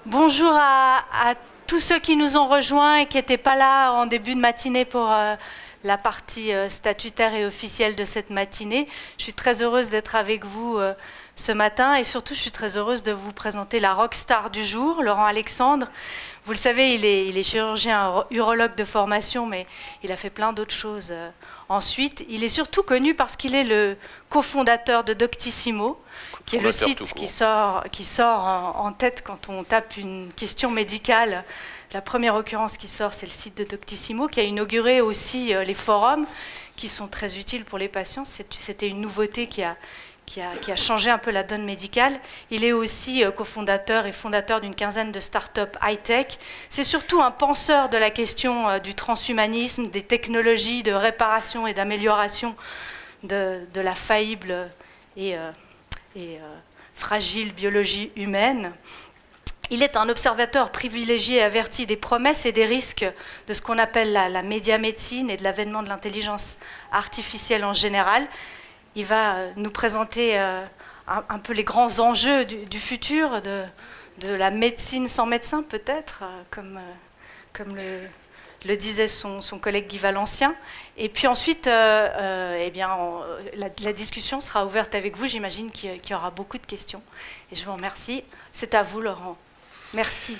Bonjour à tous ceux qui nous ont rejoints et qui n'étaient pas là en début de matinée pour la partie statutaire et officielle de cette matinée. Je suis très heureuse d'être avec vous ce matin et surtout je suis très heureuse de vous présenter la rockstar du jour, Laurent Alexandre. Vous le savez, il est chirurgien urologue de formation, mais il a fait plein d'autres choses ensuite. Il est surtout connu parce qu'il est le cofondateur de Doctissimo, qui est le site qui sort en tête quand on tape une question médicale. La première occurrence qui sort, c'est le site de Doctissimo, qui a inauguré aussi les forums, qui sont très utiles pour les patients. C'était une nouveauté qui a changé un peu la donne médicale. Il est aussi cofondateur et fondateur d'une quinzaine de start-up high-tech. C'est surtout un penseur de la question du transhumanisme, des technologies de réparation et d'amélioration de la faillible et fragile biologie humaine. Il est un observateur privilégié et averti des promesses et des risques de ce qu'on appelle la médiamédecine et de l'avènement de l'intelligence artificielle en général. Il va nous présenter un peu les grands enjeux du futur, de la médecine sans médecin peut-être, comme le disait son collègue Guy Valencien. Et puis ensuite, la discussion sera ouverte avec vous. J'imagine qu'il y aura beaucoup de questions. Et je vous remercie. C'est à vous, Laurent. Merci.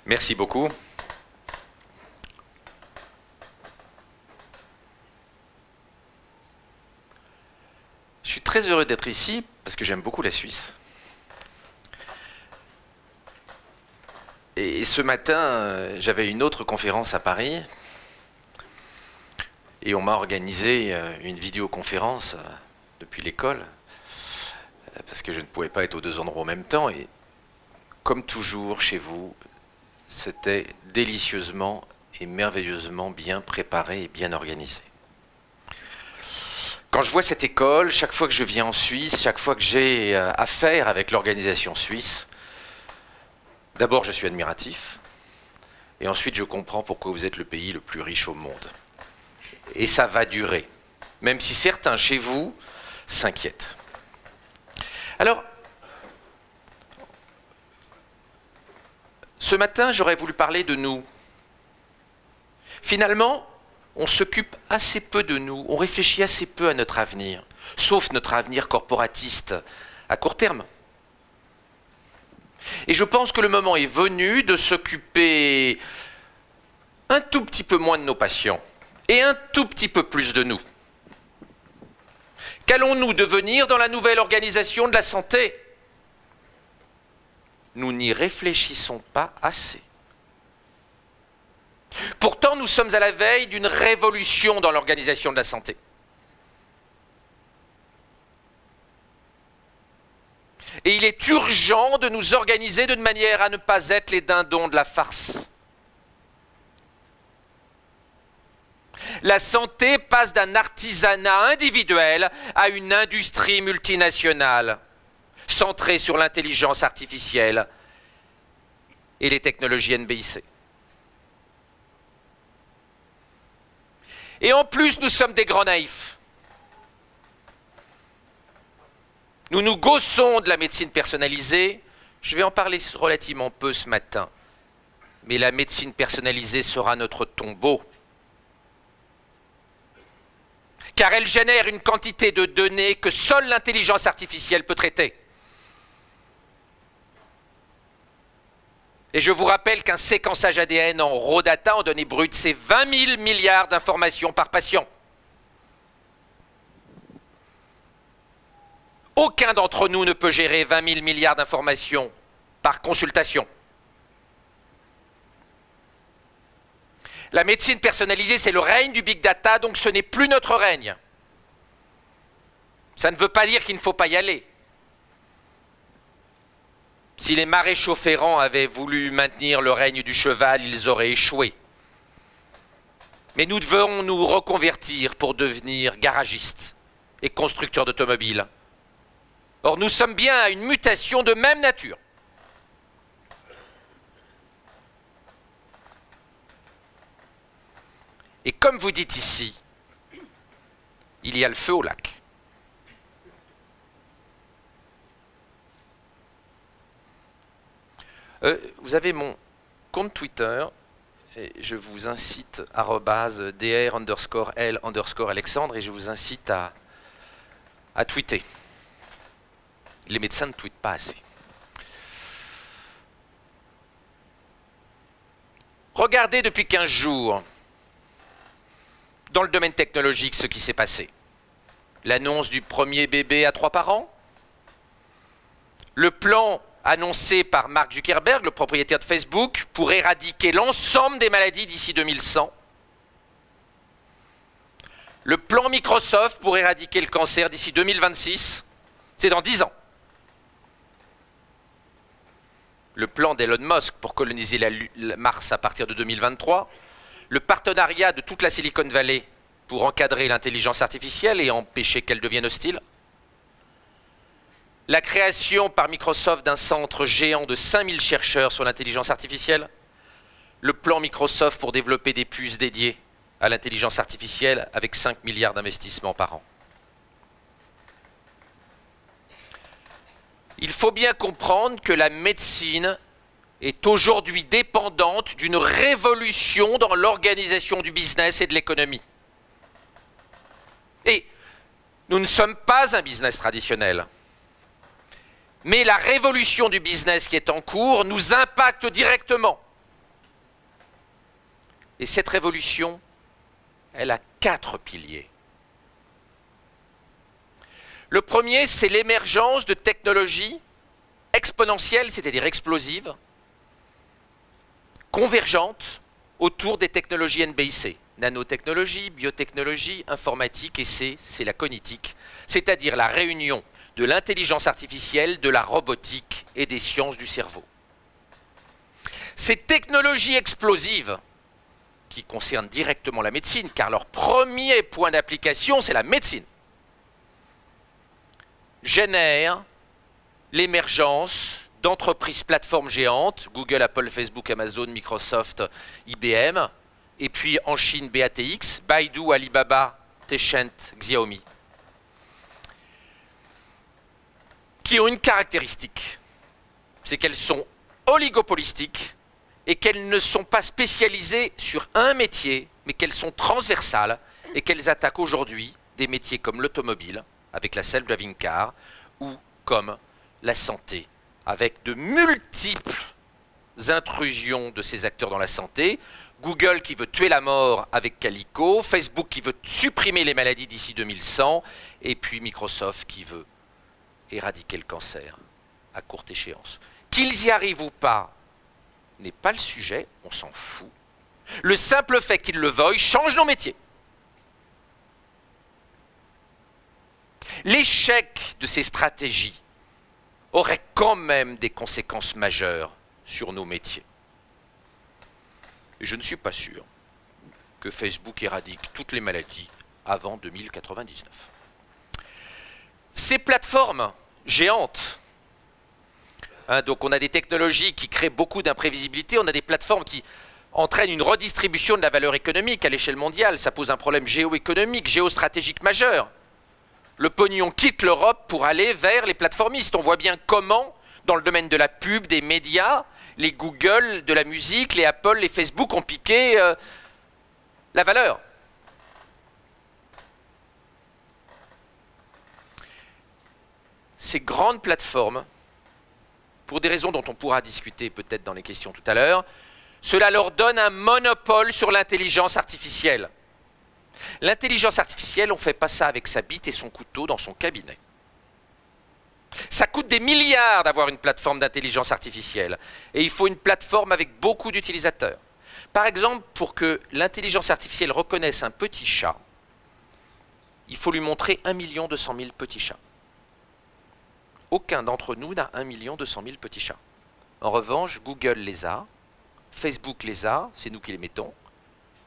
Merci beaucoup. Je suis très heureux d'être ici parce que j'aime beaucoup la Suisse. Et ce matin, j'avais une autre conférence à Paris et on m'a organisé une vidéoconférence depuis l'école parce que je ne pouvais pas être aux deux endroits en même temps. Et comme toujours chez vous, c'était délicieusement et merveilleusement bien préparé et bien organisé. Quand je vois cette école, chaque fois que je viens en Suisse, chaque fois que j'ai affaire avec l'organisation suisse, d'abord je suis admiratif, et ensuite je comprends pourquoi vous êtes le pays le plus riche au monde. Et ça va durer, même si certains chez vous s'inquiètent. Alors, ce matin, j'aurais voulu parler de nous. Finalement, on s'occupe assez peu de nous, on réfléchit assez peu à notre avenir, sauf notre avenir corporatiste à court terme. Et je pense que le moment est venu de s'occuper un tout petit peu moins de nos patients et un tout petit peu plus de nous. Qu'allons-nous devenir dans la nouvelle organisation de la santé? Nous n'y réfléchissons pas assez. Pourtant, nous sommes à la veille d'une révolution dans l'organisation de la santé. Et il est urgent de nous organiser de manière à ne pas être les dindons de la farce. La santé passe d'un artisanat individuel à une industrie multinationale, centrée sur l'intelligence artificielle et les technologies NBIC. Et en plus, nous sommes des grands naïfs. Nous nous gaussons de la médecine personnalisée. Je vais en parler relativement peu ce matin. Mais la médecine personnalisée sera notre tombeau. Car elle génère une quantité de données que seule l'intelligence artificielle peut traiter. Et je vous rappelle qu'un séquençage ADN en raw data, en données brutes, c'est 20 000 milliards d'informations par patient. Aucun d'entre nous ne peut gérer 20 000 milliards d'informations par consultation. La médecine personnalisée, c'est le règne du big data, donc ce n'est plus notre règne. Ça ne veut pas dire qu'il ne faut pas y aller. Si les maréchaux Ferrand avaient voulu maintenir le règne du cheval, ils auraient échoué. Mais nous devons nous reconvertir pour devenir garagistes et constructeurs d'automobiles. Or, nous sommes bien à une mutation de même nature. Et comme vous dites ici, il y a le feu au lac. Vous avez mon compte Twitter, et je vous incite, @dr_l_Alexandre, et je vous incite à tweeter. Les médecins ne tweetent pas assez. Regardez depuis 15 jours, dans le domaine technologique, ce qui s'est passé. L'annonce du premier bébé à 3 parents, le plan annoncé par Mark Zuckerberg, le propriétaire de Facebook, pour éradiquer l'ensemble des maladies d'ici 2100, le plan Microsoft pour éradiquer le cancer d'ici 2026, c'est dans 10 ans. Le plan d'Elon Musk pour coloniser la Mars à partir de 2023, le partenariat de toute la Silicon Valley pour encadrer l'intelligence artificielle et empêcher qu'elle devienne hostile, la création par Microsoft d'un centre géant de 5000 chercheurs sur l'intelligence artificielle, le plan Microsoft pour développer des puces dédiées à l'intelligence artificielle avec 5 milliards d'investissements par an. Il faut bien comprendre que la médecine est aujourd'hui dépendante d'une révolution dans l'organisation du business et de l'économie. Et nous ne sommes pas un business traditionnel. Mais la révolution du business qui est en cours nous impacte directement. Et cette révolution, elle a 4 piliers. Le premier, c'est l'émergence de technologies exponentielles, c'est-à-dire explosives, convergentes autour des technologies NBIC. Nanotechnologie, biotechnologie, informatique, et c'est la cognitique, c'est-à-dire la réunion de l'intelligence artificielle, de la robotique et des sciences du cerveau. Ces technologies explosives, qui concernent directement la médecine, car leur premier point d'application, c'est la médecine, génèrent l'émergence d'entreprises plateformes géantes, Google, Apple, Facebook, Amazon, Microsoft, IBM, et puis en Chine, BATX, Baidu, Alibaba, Tencent, Xiaomi, qui ont une caractéristique, c'est qu'elles sont oligopolistiques et qu'elles ne sont pas spécialisées sur un métier, mais qu'elles sont transversales et qu'elles attaquent aujourd'hui des métiers comme l'automobile, avec la self-driving car, ou comme la santé, avec de multiples intrusions de ces acteurs dans la santé. Google qui veut tuer la mort avec Calico, Facebook qui veut supprimer les maladies d'ici 2100, et puis Microsoft qui veut éradiquer le cancer à courte échéance. Qu'ils y arrivent ou pas n'est pas le sujet, on s'en fout. Le simple fait qu'ils le veuillent change nos métiers. L'échec de ces stratégies aurait quand même des conséquences majeures sur nos métiers. Et je ne suis pas sûr que Facebook éradique toutes les maladies avant 2099. Ces plateformes géantes, donc on a des technologies qui créent beaucoup d'imprévisibilité, on a des plateformes qui entraînent une redistribution de la valeur économique à l'échelle mondiale, ça pose un problème géoéconomique, géostratégique majeur. Le pognon quitte l'Europe pour aller vers les plateformistes. On voit bien comment, dans le domaine de la pub, des médias, les Google, de la musique, les Apple, les Facebook ont piqué la valeur. Ces grandes plateformes, pour des raisons dont on pourra discuter peut-être dans les questions tout à l'heure, cela leur donne un monopole sur l'intelligence artificielle. L'intelligence artificielle, on ne fait pas ça avec sa bite et son couteau dans son cabinet. Ça coûte des milliards d'avoir une plateforme d'intelligence artificielle. Et il faut une plateforme avec beaucoup d'utilisateurs. Par exemple, pour que l'intelligence artificielle reconnaisse un petit chat, il faut lui montrer 1 200 000 petits chats. Aucun d'entre nous n'a 1 200 000 petits chats. En revanche, Google les a, Facebook les a, c'est nous qui les mettons,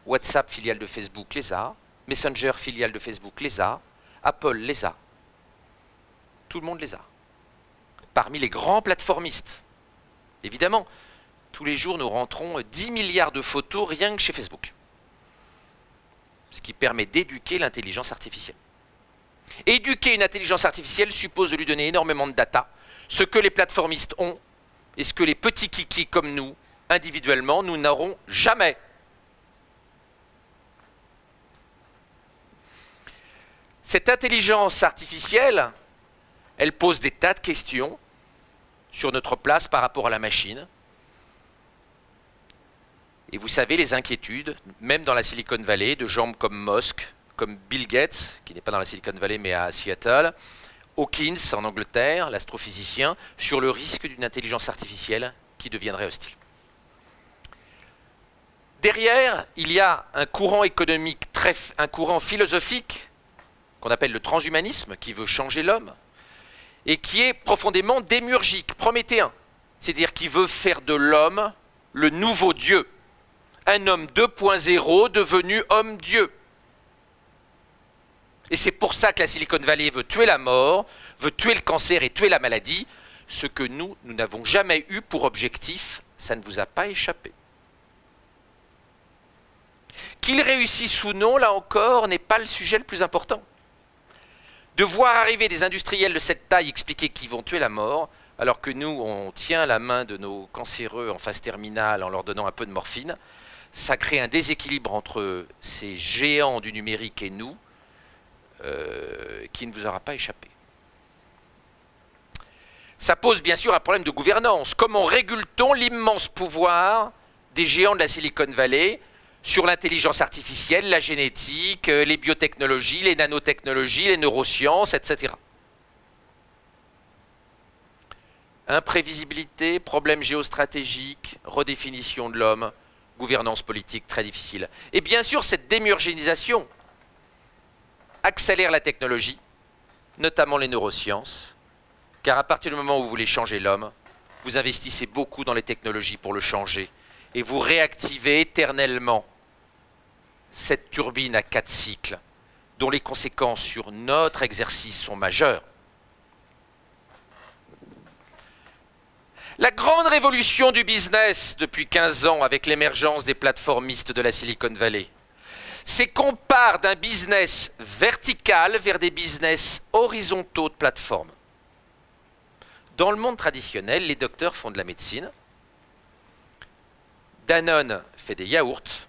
WhatsApp, filiale de Facebook, les a, Messenger, filiale de Facebook, les a, Apple les a. Tout le monde les a. Parmi les grands plateformistes. Évidemment, tous les jours, nous rentrons 10 milliards de photos rien que chez Facebook. Ce qui permet d'éduquer l'intelligence artificielle. Éduquer une intelligence artificielle suppose de lui donner énormément de data, ce que les plateformistes ont, et ce que les petits kikis comme nous, individuellement, nous n'aurons jamais. Cette intelligence artificielle, elle pose des tas de questions sur notre place par rapport à la machine. Et vous savez les inquiétudes, même dans la Silicon Valley, de gens comme Musk, comme Bill Gates, qui n'est pas dans la Silicon Valley mais à Seattle, Hawkins en Angleterre, l'astrophysicien, sur le risque d'une intelligence artificielle qui deviendrait hostile. Derrière, il y a un courant économique, un courant philosophique, qu'on appelle le transhumanisme, qui veut changer l'homme, et qui est profondément démiurgique, prométhéen, c'est-à-dire qui veut faire de l'homme le nouveau Dieu, un homme 2.0 devenu homme-dieu. Et c'est pour ça que la Silicon Valley veut tuer la mort, veut tuer le cancer et tuer la maladie, ce que nous n'avons jamais eu pour objectif, ça ne vous a pas échappé. Qu'ils réussissent ou non, là encore, n'est pas le sujet le plus important. De voir arriver des industriels de cette taille expliquer qu'ils vont tuer la mort, alors que nous, on tient la main de nos cancéreux en phase terminale en leur donnant un peu de morphine, ça crée un déséquilibre entre ces géants du numérique et nous, qui ne vous aura pas échappé. Ça pose bien sûr un problème de gouvernance. Comment régule-t-on l'immense pouvoir des géants de la Silicon Valley sur l'intelligence artificielle, la génétique, les biotechnologies, les nanotechnologies, les neurosciences, etc. Imprévisibilité, problème géostratégique, redéfinition de l'homme, gouvernance politique très difficile. Et bien sûr, cette démurgénisation accélère la technologie, notamment les neurosciences, car à partir du moment où vous voulez changer l'homme, vous investissez beaucoup dans les technologies pour le changer, et vous réactivez éternellement cette turbine à 4 cycles, dont les conséquences sur notre exercice sont majeures. La grande révolution du business depuis 15 ans avec l'émergence des plateformistes de la Silicon Valley, c'est qu'on part d'un business vertical vers des business horizontaux de plateformes. Dans le monde traditionnel, les docteurs font de la médecine, Danone fait des yaourts,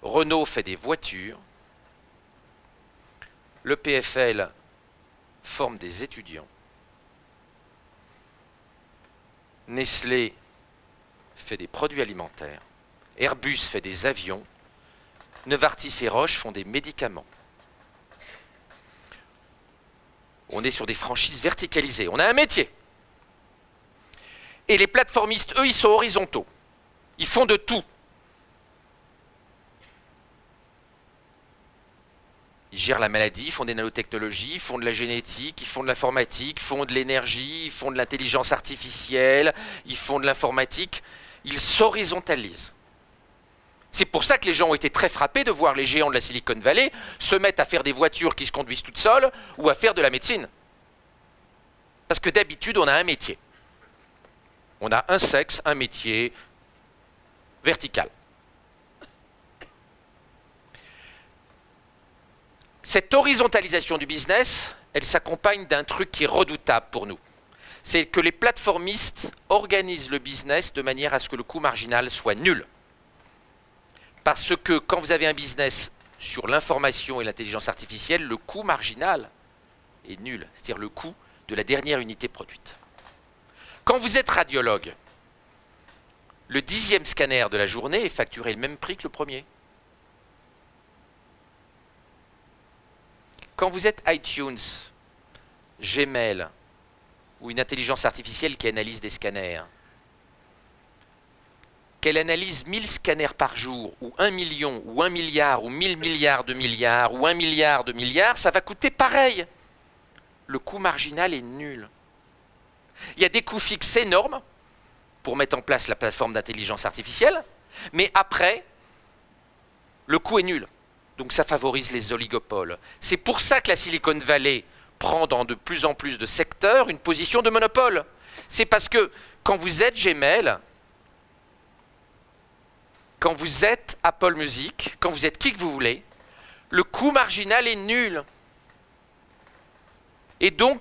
Renault fait des voitures, le PFL forme des étudiants, Nestlé fait des produits alimentaires, Airbus fait des avions, Novartis et Roche font des médicaments. On est sur des franchises verticalisées, on a un métier. Et les plateformistes, eux, ils sont horizontaux. Ils font de tout. Ils gèrent la maladie, ils font des nanotechnologies, ils font de la génétique, ils font de l'informatique, ils font de l'énergie, ils font de l'intelligence artificielle, ils font de l'informatique. Ils s'horizontalisent. C'est pour ça que les gens ont été très frappés de voir les géants de la Silicon Valley se mettre à faire des voitures qui se conduisent toutes seules ou à faire de la médecine. Parce que d'habitude, on a un métier. On a un sexe, un métier vertical. Cette horizontalisation du business, elle s'accompagne d'un truc qui est redoutable pour nous. C'est que les plateformistes organisent le business de manière à ce que le coût marginal soit nul. Parce que quand vous avez un business sur l'information et l'intelligence artificielle, le coût marginal est nul, c'est-à-dire le coût de la dernière unité produite. Quand vous êtes radiologue, le 10e scanner de la journée est facturé le même prix que le premier. Quand vous êtes iTunes, Gmail ou une intelligence artificielle qui analyse des scanners, qu'elle analyse 1000 scanners par jour, ou 1 million, ou 1 milliard, ou 1000 milliards de milliards, ou 1 milliard de milliards, ça va coûter pareil. Le coût marginal est nul. Il y a des coûts fixes énormes pour mettre en place la plateforme d'intelligence artificielle, mais après, le coût est nul. Donc ça favorise les oligopoles. C'est pour ça que la Silicon Valley prend dans de plus en plus de secteurs une position de monopole. C'est parce que quand vous êtes Gmail, quand vous êtes Apple Music, quand vous êtes qui que vous voulez, le coût marginal est nul. Et donc,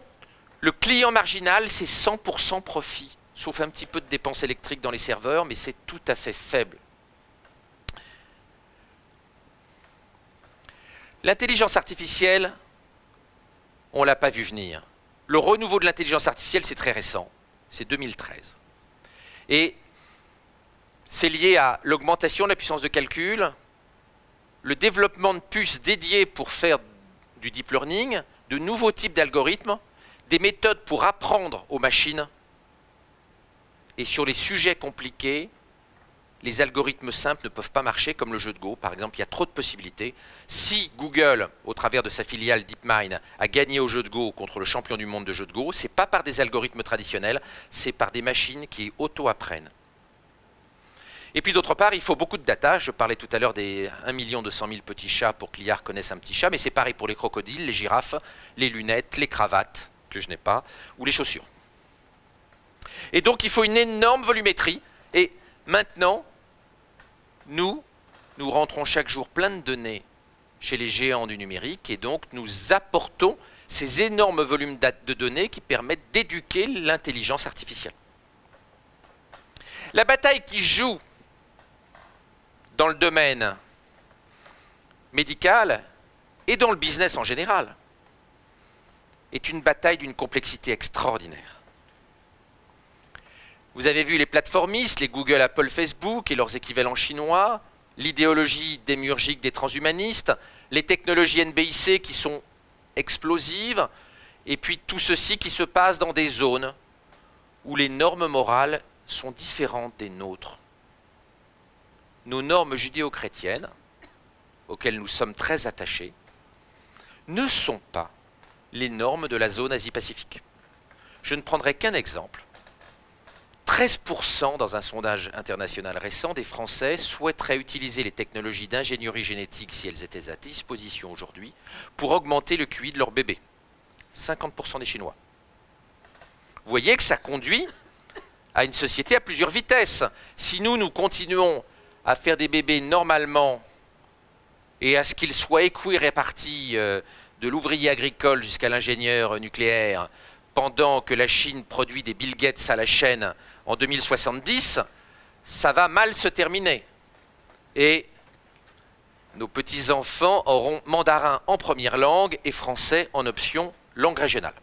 le client marginal, c'est 100% profit. sauf un petit peu de dépenses électriques dans les serveurs, mais c'est tout à fait faible. L'intelligence artificielle, on ne l'a pas vu venir. Le renouveau de l'intelligence artificielle, c'est très récent. C'est 2013. Et c'est lié à l'augmentation de la puissance de calcul, le développement de puces dédiées pour faire du deep learning, de nouveaux types d'algorithmes, des méthodes pour apprendre aux machines. Et sur les sujets compliqués, les algorithmes simples ne peuvent pas marcher, comme le jeu de Go. Par exemple, il y a trop de possibilités. Si Google, au travers de sa filiale DeepMind, a gagné au jeu de Go contre le champion du monde de jeu de Go, ce n'est pas par des algorithmes traditionnels, c'est par des machines qui auto-apprennent. Et puis d'autre part, il faut beaucoup de data. Je parlais tout à l'heure des 1 200 000 petits chats pour que l'IA reconnaisse un petit chat, mais c'est pareil pour les crocodiles, les girafes, les lunettes, les cravates, que je n'ai pas, ou les chaussures. Et donc il faut une énorme volumétrie. Et maintenant, nous rentrons chaque jour plein de données chez les géants du numérique et donc nous apportons ces énormes volumes de données qui permettent d'éduquer l'intelligence artificielle. La bataille qui joue dans le domaine médical et dans le business en général est une bataille d'une complexité extraordinaire. Vous avez vu les plateformistes, les Google, Apple, Facebook et leurs équivalents chinois, l'idéologie démiurgique des transhumanistes, les technologies NBIC qui sont explosives, et puis tout ceci qui se passe dans des zones où les normes morales sont différentes des nôtres. Nos normes judéo-chrétiennes, auxquelles nous sommes très attachés, ne sont pas les normes de la zone Asie-Pacifique. Je ne prendrai qu'un exemple. 13% dans un sondage international récent des Français souhaiteraient utiliser les technologies d'ingénierie génétique si elles étaient à disposition aujourd'hui pour augmenter le QI de leur bébé. 50% des Chinois. Vous voyez que ça conduit à une société à plusieurs vitesses. Si nous continuons à faire des bébés normalement et à ce qu'ils soient équirépartis de l'ouvrier agricole jusqu'à l'ingénieur nucléaire, pendant que la Chine produit des Bill Gates à la chaîne en 2070, ça va mal se terminer. Et nos petits-enfants auront mandarin en première langue et français en option langue régionale.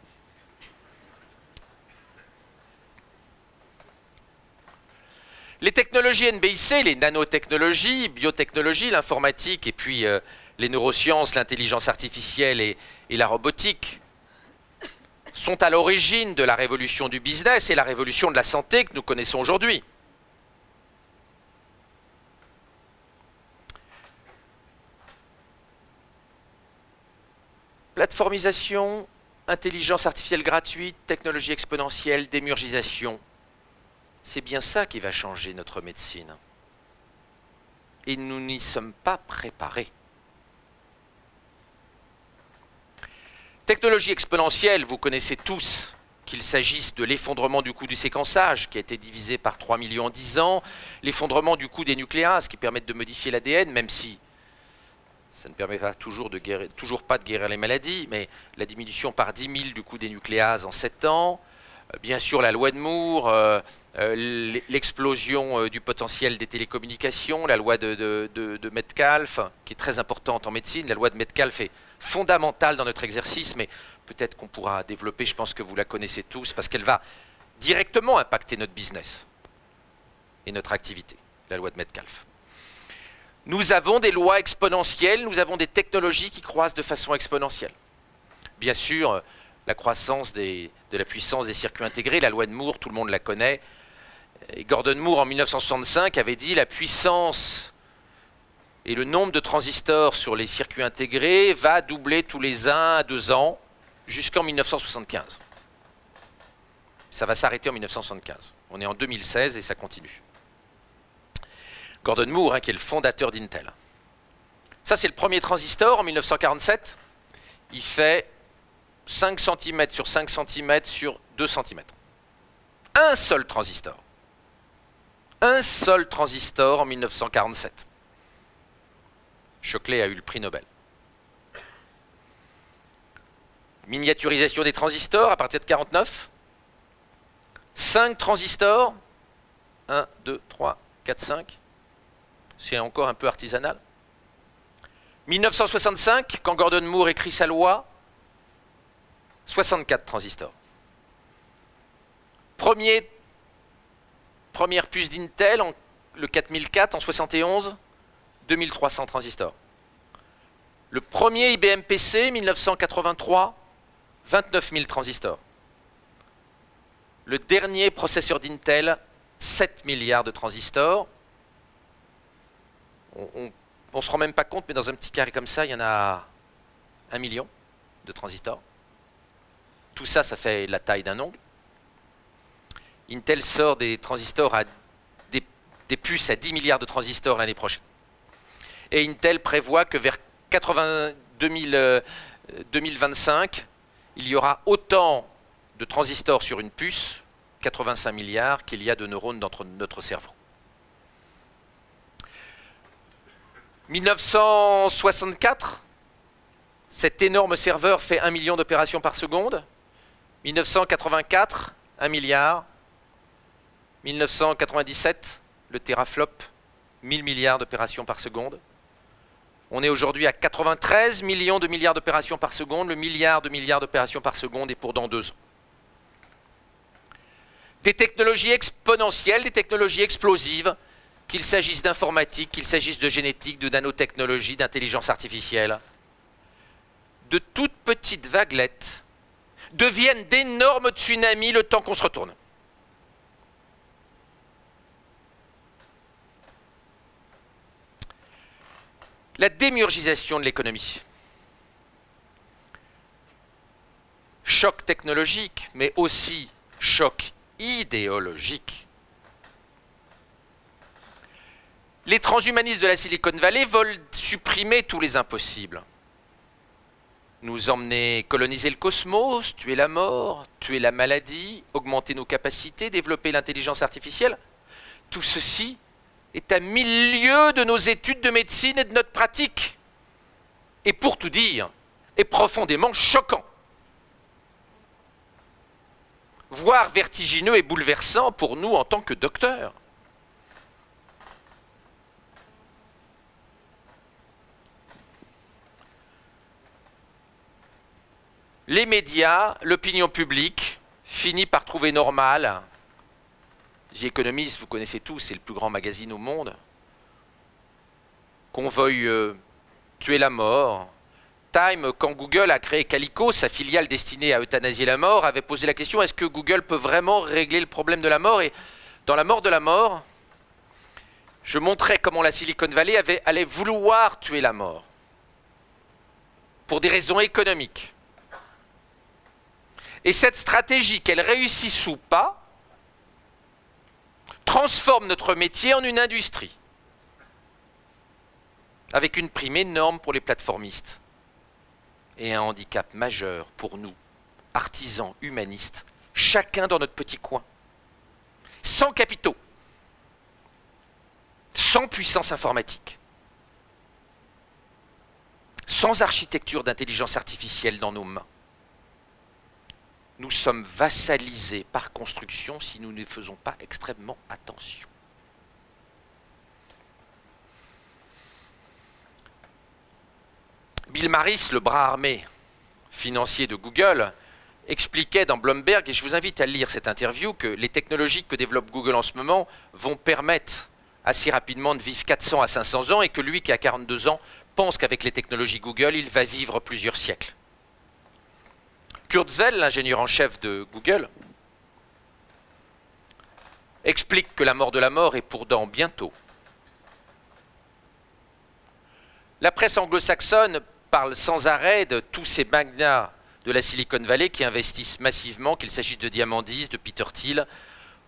Les technologies NBIC, les nanotechnologies, biotechnologies, l'informatique et puis les neurosciences, l'intelligence artificielle et la robotique sont à l'origine de la révolution du business et la révolution de la santé que nous connaissons aujourd'hui. Plateformisation, intelligence artificielle gratuite, technologie exponentielle, démiurgisation. C'est bien ça qui va changer notre médecine. Et nous n'y sommes pas préparés. Technologie exponentielle, vous connaissez tous qu'il s'agisse de l'effondrement du coût du séquençage, qui a été divisé par 3 millions en 10 ans, l'effondrement du coût des nucléases, qui permettent de modifier l'ADN, même si ça ne permet pas toujours pas de guérir les maladies, mais la diminution par 10 000 du coût des nucléases en 7 ans, bien sûr la loi de Moore, l'explosion du potentiel des télécommunications, la loi de Metcalfe, qui est très importante en médecine. La loi de Metcalfe est fondamentale dans notre exercice, mais peut-être qu'on pourra développer, je pense que vous la connaissez tous, parce qu'elle va directement impacter notre business et notre activité, la loi de Metcalfe. Nous avons des lois exponentielles, nous avons des technologies qui croissent de façon exponentielle. Bien sûr, la croissance de la puissance des circuits intégrés, la loi de Moore, tout le monde la connaît. Et Gordon Moore, en 1965, avait dit la puissance et le nombre de transistors sur les circuits intégrés va doubler tous les 1 à 2 ans jusqu'en 1975. Ça va s'arrêter en 1975. On est en 2016 et ça continue. Gordon Moore, qui est le fondateur d'Intel. Ça, c'est le premier transistor en 1947. Il fait 5 cm sur 5 cm sur 2 cm. Un seul transistor. Un seul transistor en 1947. Shockley a eu le prix Nobel. Miniaturisation des transistors à partir de 1949. 5 transistors. 1, 2, 3, 4, 5. C'est encore un peu artisanal. 1965, quand Gordon Moore écrit sa loi, 64 transistors. Première puce d'Intel, le 4004 en 71, 2300 transistors. Le premier IBM PC, 1983, 29 000 transistors. Le dernier processeur d'Intel, 7 milliards de transistors. On ne se rend même pas compte, mais dans un petit carré comme ça, il y en a 1 million de transistors. Tout ça, ça fait la taille d'un ongle. Intel sort des transistors à des puces à 10 milliards de transistors l'année prochaine. Et Intel prévoit que vers 2025, il y aura autant de transistors sur une puce, 85 milliards, qu'il y a de neurones dans notre cerveau. 1964, cet énorme serveur fait 1 million d'opérations par seconde. 1984, 1 milliard. 1997, le teraflop, 1000 milliards d'opérations par seconde. On est aujourd'hui à 93 millions de milliards d'opérations par seconde. Le milliard de milliards d'opérations par seconde est pour dans 2 ans. Des technologies exponentielles, des technologies explosives, qu'il s'agisse d'informatique, qu'il s'agisse de génétique, de nanotechnologie, d'intelligence artificielle, de toutes petites vaguelettes deviennent d'énormes tsunamis le temps qu'on se retourne. La démiurgisation de l'économie. Choc technologique, mais aussi choc idéologique. Les transhumanistes de la Silicon Valley veulent supprimer tous les impossibles. Nous emmener coloniser le cosmos, tuer la mort, tuer la maladie, augmenter nos capacités, développer l'intelligence artificielle. Tout ceci est à 1000 lieues de nos études de médecine et de notre pratique. Et pour tout dire, est profondément choquant. Voire vertigineux et bouleversant pour nous en tant que docteurs. Les médias, l'opinion publique, finit par trouver normal. The Economist, vous connaissez tous, c'est le plus grand magazine au monde. Qu'on veuille tuer la mort. Time, quand Google a créé Calico, sa filiale destinée à euthanasier la mort, avait posé la question, est-ce que Google peut vraiment régler le problème de la mort? Et dans La mort de la mort, je montrais comment la Silicon Valley allait vouloir tuer la mort. Pour des raisons économiques. Et cette stratégie, qu'elle réussisse ou pas, transforme notre métier en une industrie. Avec une prime énorme pour les plateformistes. Et un handicap majeur pour nous, artisans, humanistes, chacun dans notre petit coin. Sans capitaux. Sans puissance informatique. Sans architecture d'intelligence artificielle dans nos mains. Nous sommes vassalisés par construction si nous ne faisons pas extrêmement attention. Bill Marris, le bras armé financier de Google, expliquait dans Bloomberg, et je vous invite à lire cette interview, que les technologies que développe Google en ce moment vont permettre assez rapidement de vivre 400 à 500 ans, et que lui qui a 42 ans pense qu'avec les technologies Google, il va vivre plusieurs siècles. Kurzweil, l'ingénieur en chef de Google, explique que la mort de la mort est pour dans bientôt. La presse anglo-saxonne parle sans arrêt de tous ces magnats de la Silicon Valley qui investissent massivement, qu'il s'agisse de Diamandis, de Peter Thiel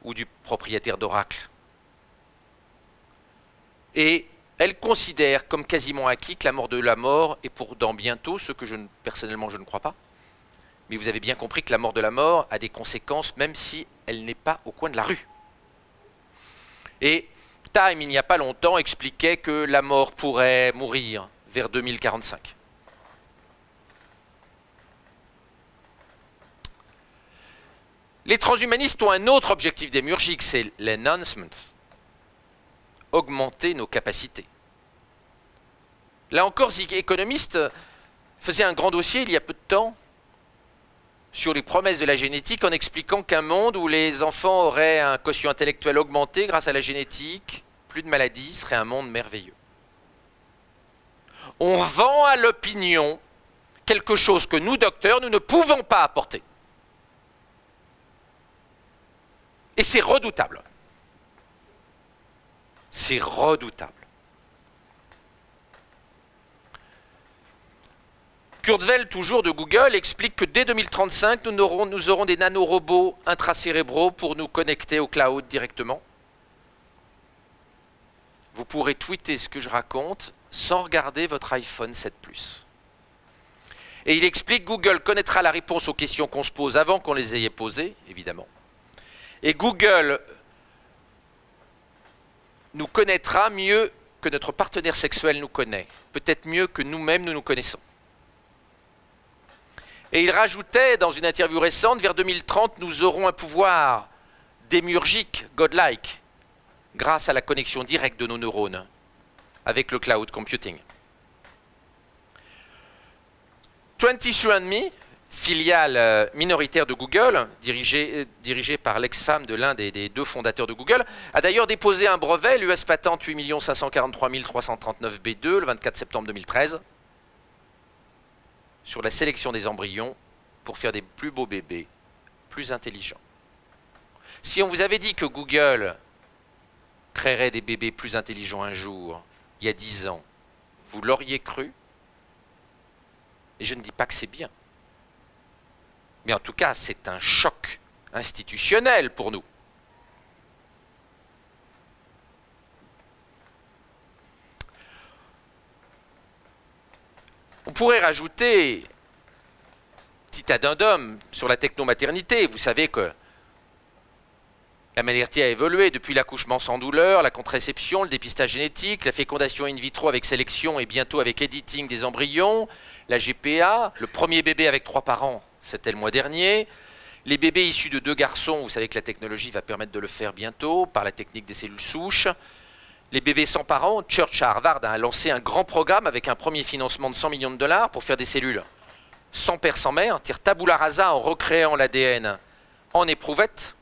ou du propriétaire d'Oracle. Et elle considère comme quasiment acquis que la mort de la mort est pour dans bientôt, ce que personnellement je ne crois pas. Mais vous avez bien compris que la mort de la mort a des conséquences même si elle n'est pas au coin de la rue. Et Time, il n'y a pas longtemps, expliquait que la mort pourrait mourir vers 2045. Les transhumanistes ont un autre objectif démiurgique, c'est l'enhancement. Augmenter nos capacités. Là encore, The Economist faisait un grand dossier il y a peu de temps sur les promesses de la génétique en expliquant qu'un monde où les enfants auraient un quotient intellectuel augmenté grâce à la génétique, plus de maladies, serait un monde merveilleux. On vend à l'opinion quelque chose que nous, docteurs, nous ne pouvons pas apporter. Et c'est redoutable. C'est redoutable. Kurzweil, toujours de Google, explique que dès 2035, nous aurons des nanorobots intracérébraux pour nous connecter au cloud directement. Vous pourrez tweeter ce que je raconte sans regarder votre iPhone 7 Plus. Et il explique que Google connaîtra la réponse aux questions qu'on se pose avant qu'on les ait posées, évidemment. Et Google nous connaîtra mieux que notre partenaire sexuel nous connaît. Peut-être mieux que nous-mêmes nous nous connaissons. Et il rajoutait dans une interview récente, vers 2030, nous aurons un pouvoir démiurgique, godlike, grâce à la connexion directe de nos neurones avec le cloud computing. 23andMe, filiale minoritaire de Google, dirigée par l'ex-femme de l'un des deux fondateurs de Google, a d'ailleurs déposé un brevet, l'US Patent 8 543 339 B2, le 24 septembre 2013, sur la sélection des embryons pour faire des plus beaux bébés, plus intelligents. Si on vous avait dit que Google créerait des bébés plus intelligents un jour, il y a 10 ans, vous l'auriez cru? Et je ne dis pas que c'est bien. Mais en tout cas, c'est un choc institutionnel pour nous. On pourrait rajouter, petit addendum sur la technomaternité. Vous savez que la maternité a évolué depuis l'accouchement sans douleur, la contraception, le dépistage génétique, la fécondation in vitro avec sélection et bientôt avec editing des embryons, la GPA, le premier bébé avec 3 parents, c'était le mois dernier, les bébés issus de 2 garçons, vous savez que la technologie va permettre de le faire bientôt par la technique des cellules souches. Les bébés sans parents, Church à Harvard a lancé un grand programme avec un premier financement de 100 millions de dollars pour faire des cellules sans père, sans mère, tabula rasa en recréant l'ADN en éprouvette,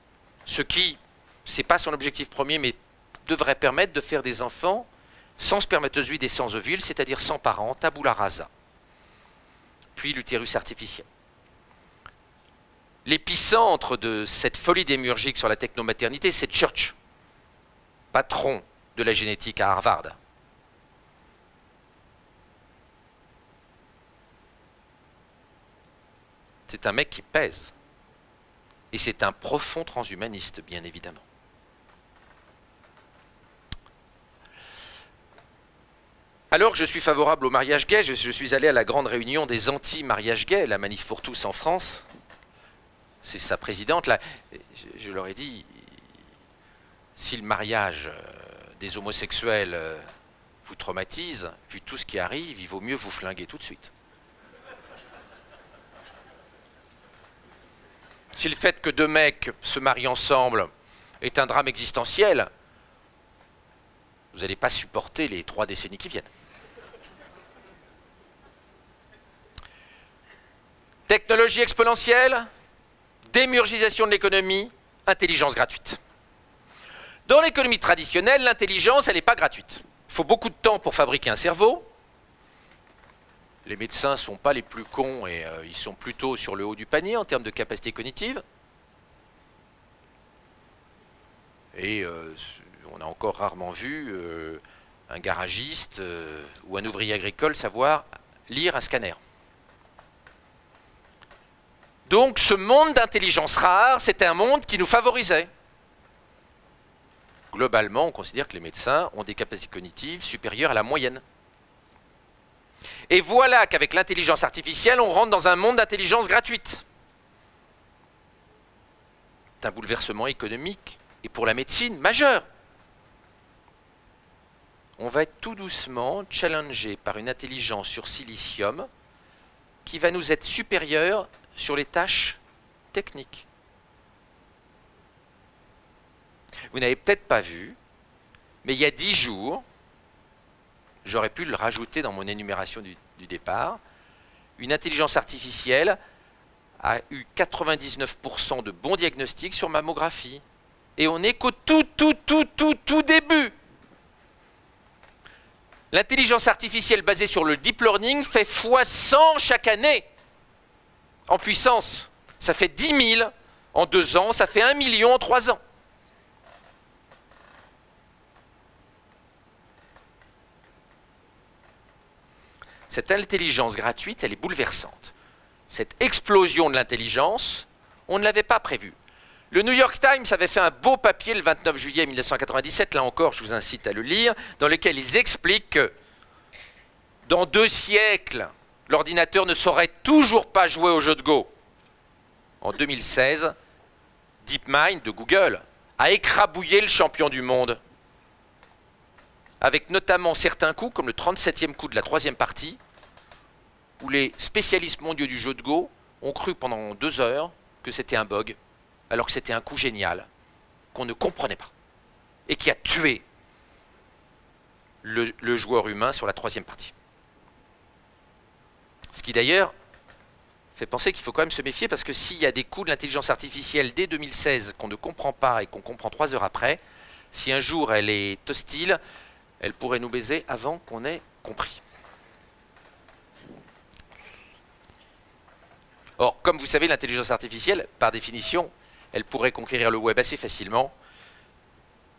ce qui, c'est pas son objectif premier, mais devrait permettre de faire des enfants sans spermatozoïdes et sans ovules, c'est-à-dire sans parents, tabula rasa. Puis l'utérus artificiel. L'épicentre de cette folie démiurgique sur la technomaternité, c'est Church, patron de la génétique à Harvard. C'est un mec qui pèse. Et c'est un profond transhumaniste, bien évidemment. Alors que je suis favorable au mariage gay, je suis allé à la grande réunion des anti-mariage gay, la Manif pour tous en France. C'est sa présidente, là. Je leur ai dit, si le mariage des homosexuels vous traumatise, vu tout ce qui arrive, il vaut mieux vous flinguer tout de suite. Si le fait que 2 mecs se marient ensemble est un drame existentiel, vous n'allez pas supporter les 3 décennies qui viennent. Technologie exponentielle, démiurgisation de l'économie, intelligence gratuite. Dans l'économie traditionnelle, l'intelligence, elle n'est pas gratuite. Il faut beaucoup de temps pour fabriquer un cerveau. Les médecins ne sont pas les plus cons et ils sont plutôt sur le haut du panier en termes de capacité cognitive. Et on a encore rarement vu un garagiste ou un ouvrier agricole savoir lire un scanner. Donc ce monde d'intelligence rare, c'était un monde qui nous favorisait. Globalement, on considère que les médecins ont des capacités cognitives supérieures à la moyenne. Et voilà qu'avec l'intelligence artificielle, on rentre dans un monde d'intelligence gratuite. C'est un bouleversement économique et pour la médecine majeur. On va être tout doucement challengé par une intelligence sur silicium qui va nous être supérieure sur les tâches techniques. Vous n'avez peut-être pas vu, mais il y a 10 jours, j'aurais pu le rajouter dans mon énumération du départ, une intelligence artificielle a eu 99% de bons diagnostics sur mammographie. Et on n'est qu'au tout début. L'intelligence artificielle basée sur le deep learning fait x100 chaque année en puissance. Ça fait 10 000 en 2 ans, ça fait 1 million en 3 ans. Cette intelligence gratuite, elle est bouleversante. Cette explosion de l'intelligence, on ne l'avait pas prévue. Le New York Times avait fait un beau papier le 29 juillet 1997, là encore je vous incite à le lire, dans lequel ils expliquent que dans 2 siècles, l'ordinateur ne saurait toujours pas jouer au jeu de Go. En 2016, DeepMind de Google a écrabouillé le champion du monde, avec notamment certains coups, comme le 37e coup de la 3e partie, où les spécialistes mondiaux du jeu de Go ont cru pendant 2 heures que c'était un bug, alors que c'était un coup génial, qu'on ne comprenait pas, et qui a tué le joueur humain sur la 3e partie. Ce qui d'ailleurs fait penser qu'il faut quand même se méfier, parce que s'il y a des coups de l'intelligence artificielle dès 2016 qu'on ne comprend pas et qu'on comprend 3 heures après, si un jour elle est hostile, elle pourrait nous baiser avant qu'on ait compris. Or, comme vous savez, l'intelligence artificielle, par définition, elle pourrait conquérir le web assez facilement,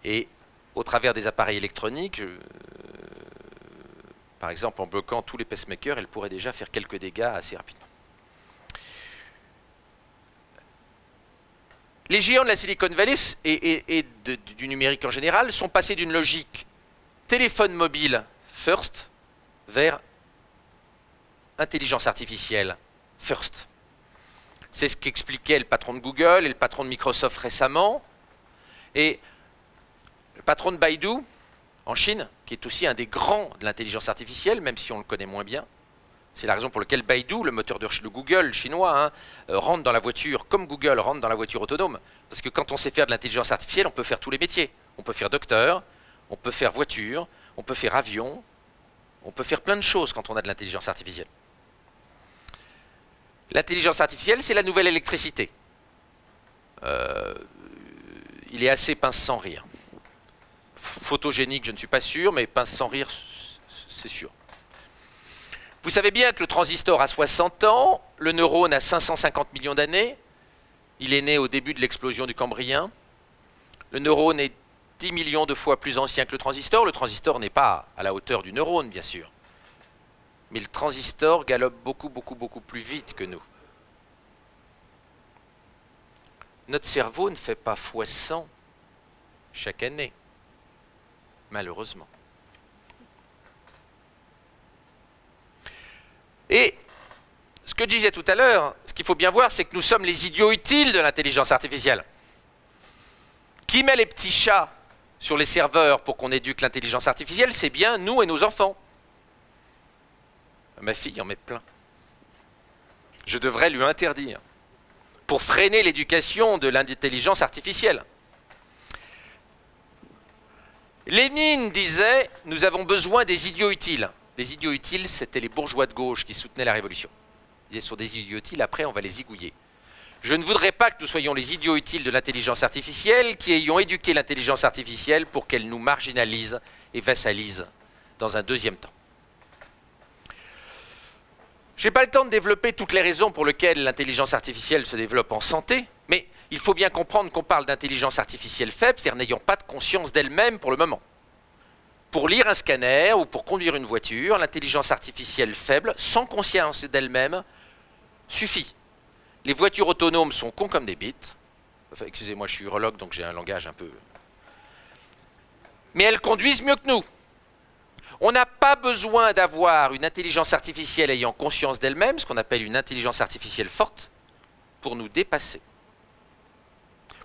et au travers des appareils électroniques, par exemple en bloquant tous les pacemakers, elle pourrait déjà faire quelques dégâts assez rapidement. Les géants de la Silicon Valley et du numérique en général sont passés d'une logique téléphone mobile first vers intelligence artificielle first. C'est ce qu'expliquait le patron de Google et le patron de Microsoft récemment. Et le patron de Baidu, en Chine, qui est aussi un des grands de l'intelligence artificielle, même si on le connaît moins bien. C'est la raison pour laquelle Baidu, le moteur de Google chinois, rentre dans la voiture, comme Google rentre dans la voiture autonome. Parce que quand on sait faire de l'intelligence artificielle, on peut faire tous les métiers. On peut faire docteur, on peut faire voiture, on peut faire avion, on peut faire plein de choses quand on a de l'intelligence artificielle. L'intelligence artificielle, c'est la nouvelle électricité. Il est assez pince sans rire. Photogénique, je ne suis pas sûr, mais pince sans rire, c'est sûr. Vous savez bien que le transistor a 60 ans, le neurone a 550 millions d'années. Il est né au début de l'explosion du Cambrien. Le neurone est 10 millions de fois plus ancien que le transistor. Le transistor n'est pas à la hauteur du neurone, bien sûr. Mais le transistor galope beaucoup plus vite que nous. Notre cerveau ne fait pas x100 chaque année, malheureusement. Et ce que je disais tout à l'heure, ce qu'il faut bien voir, c'est que nous sommes les idiots utiles de l'intelligence artificielle. Qui met les petits chats sur les serveurs pour qu'on éduque l'intelligence artificielle? C'est bien nous et nos enfants. Ma fille en met plein. Je devrais lui interdire pour freiner l'éducation de l'intelligence artificielle. Lénine disait « Nous avons besoin des idiots utiles ». Les idiots utiles, c'était les bourgeois de gauche qui soutenaient la révolution. Ils disaient « Ce sont des idiots utiles, après on va les zigouiller ». Je ne voudrais pas que nous soyons les idiots utiles de l'intelligence artificielle qui ayons éduqué l'intelligence artificielle pour qu'elle nous marginalise et vassalise dans un deuxième temps. Je n'ai pas le temps de développer toutes les raisons pour lesquelles l'intelligence artificielle se développe en santé, mais il faut bien comprendre qu'on parle d'intelligence artificielle faible, c'est-à-dire n'ayant pas de conscience d'elle-même pour le moment. Pour lire un scanner ou pour conduire une voiture, l'intelligence artificielle faible, sans conscience d'elle-même, suffit. Les voitures autonomes sont cons comme des bites. Enfin, excusez-moi, je suis urologue, donc j'ai un langage un peu... Mais elles conduisent mieux que nous. On n'a pas besoin d'avoir une intelligence artificielle ayant conscience d'elle-même, ce qu'on appelle une intelligence artificielle forte, pour nous dépasser.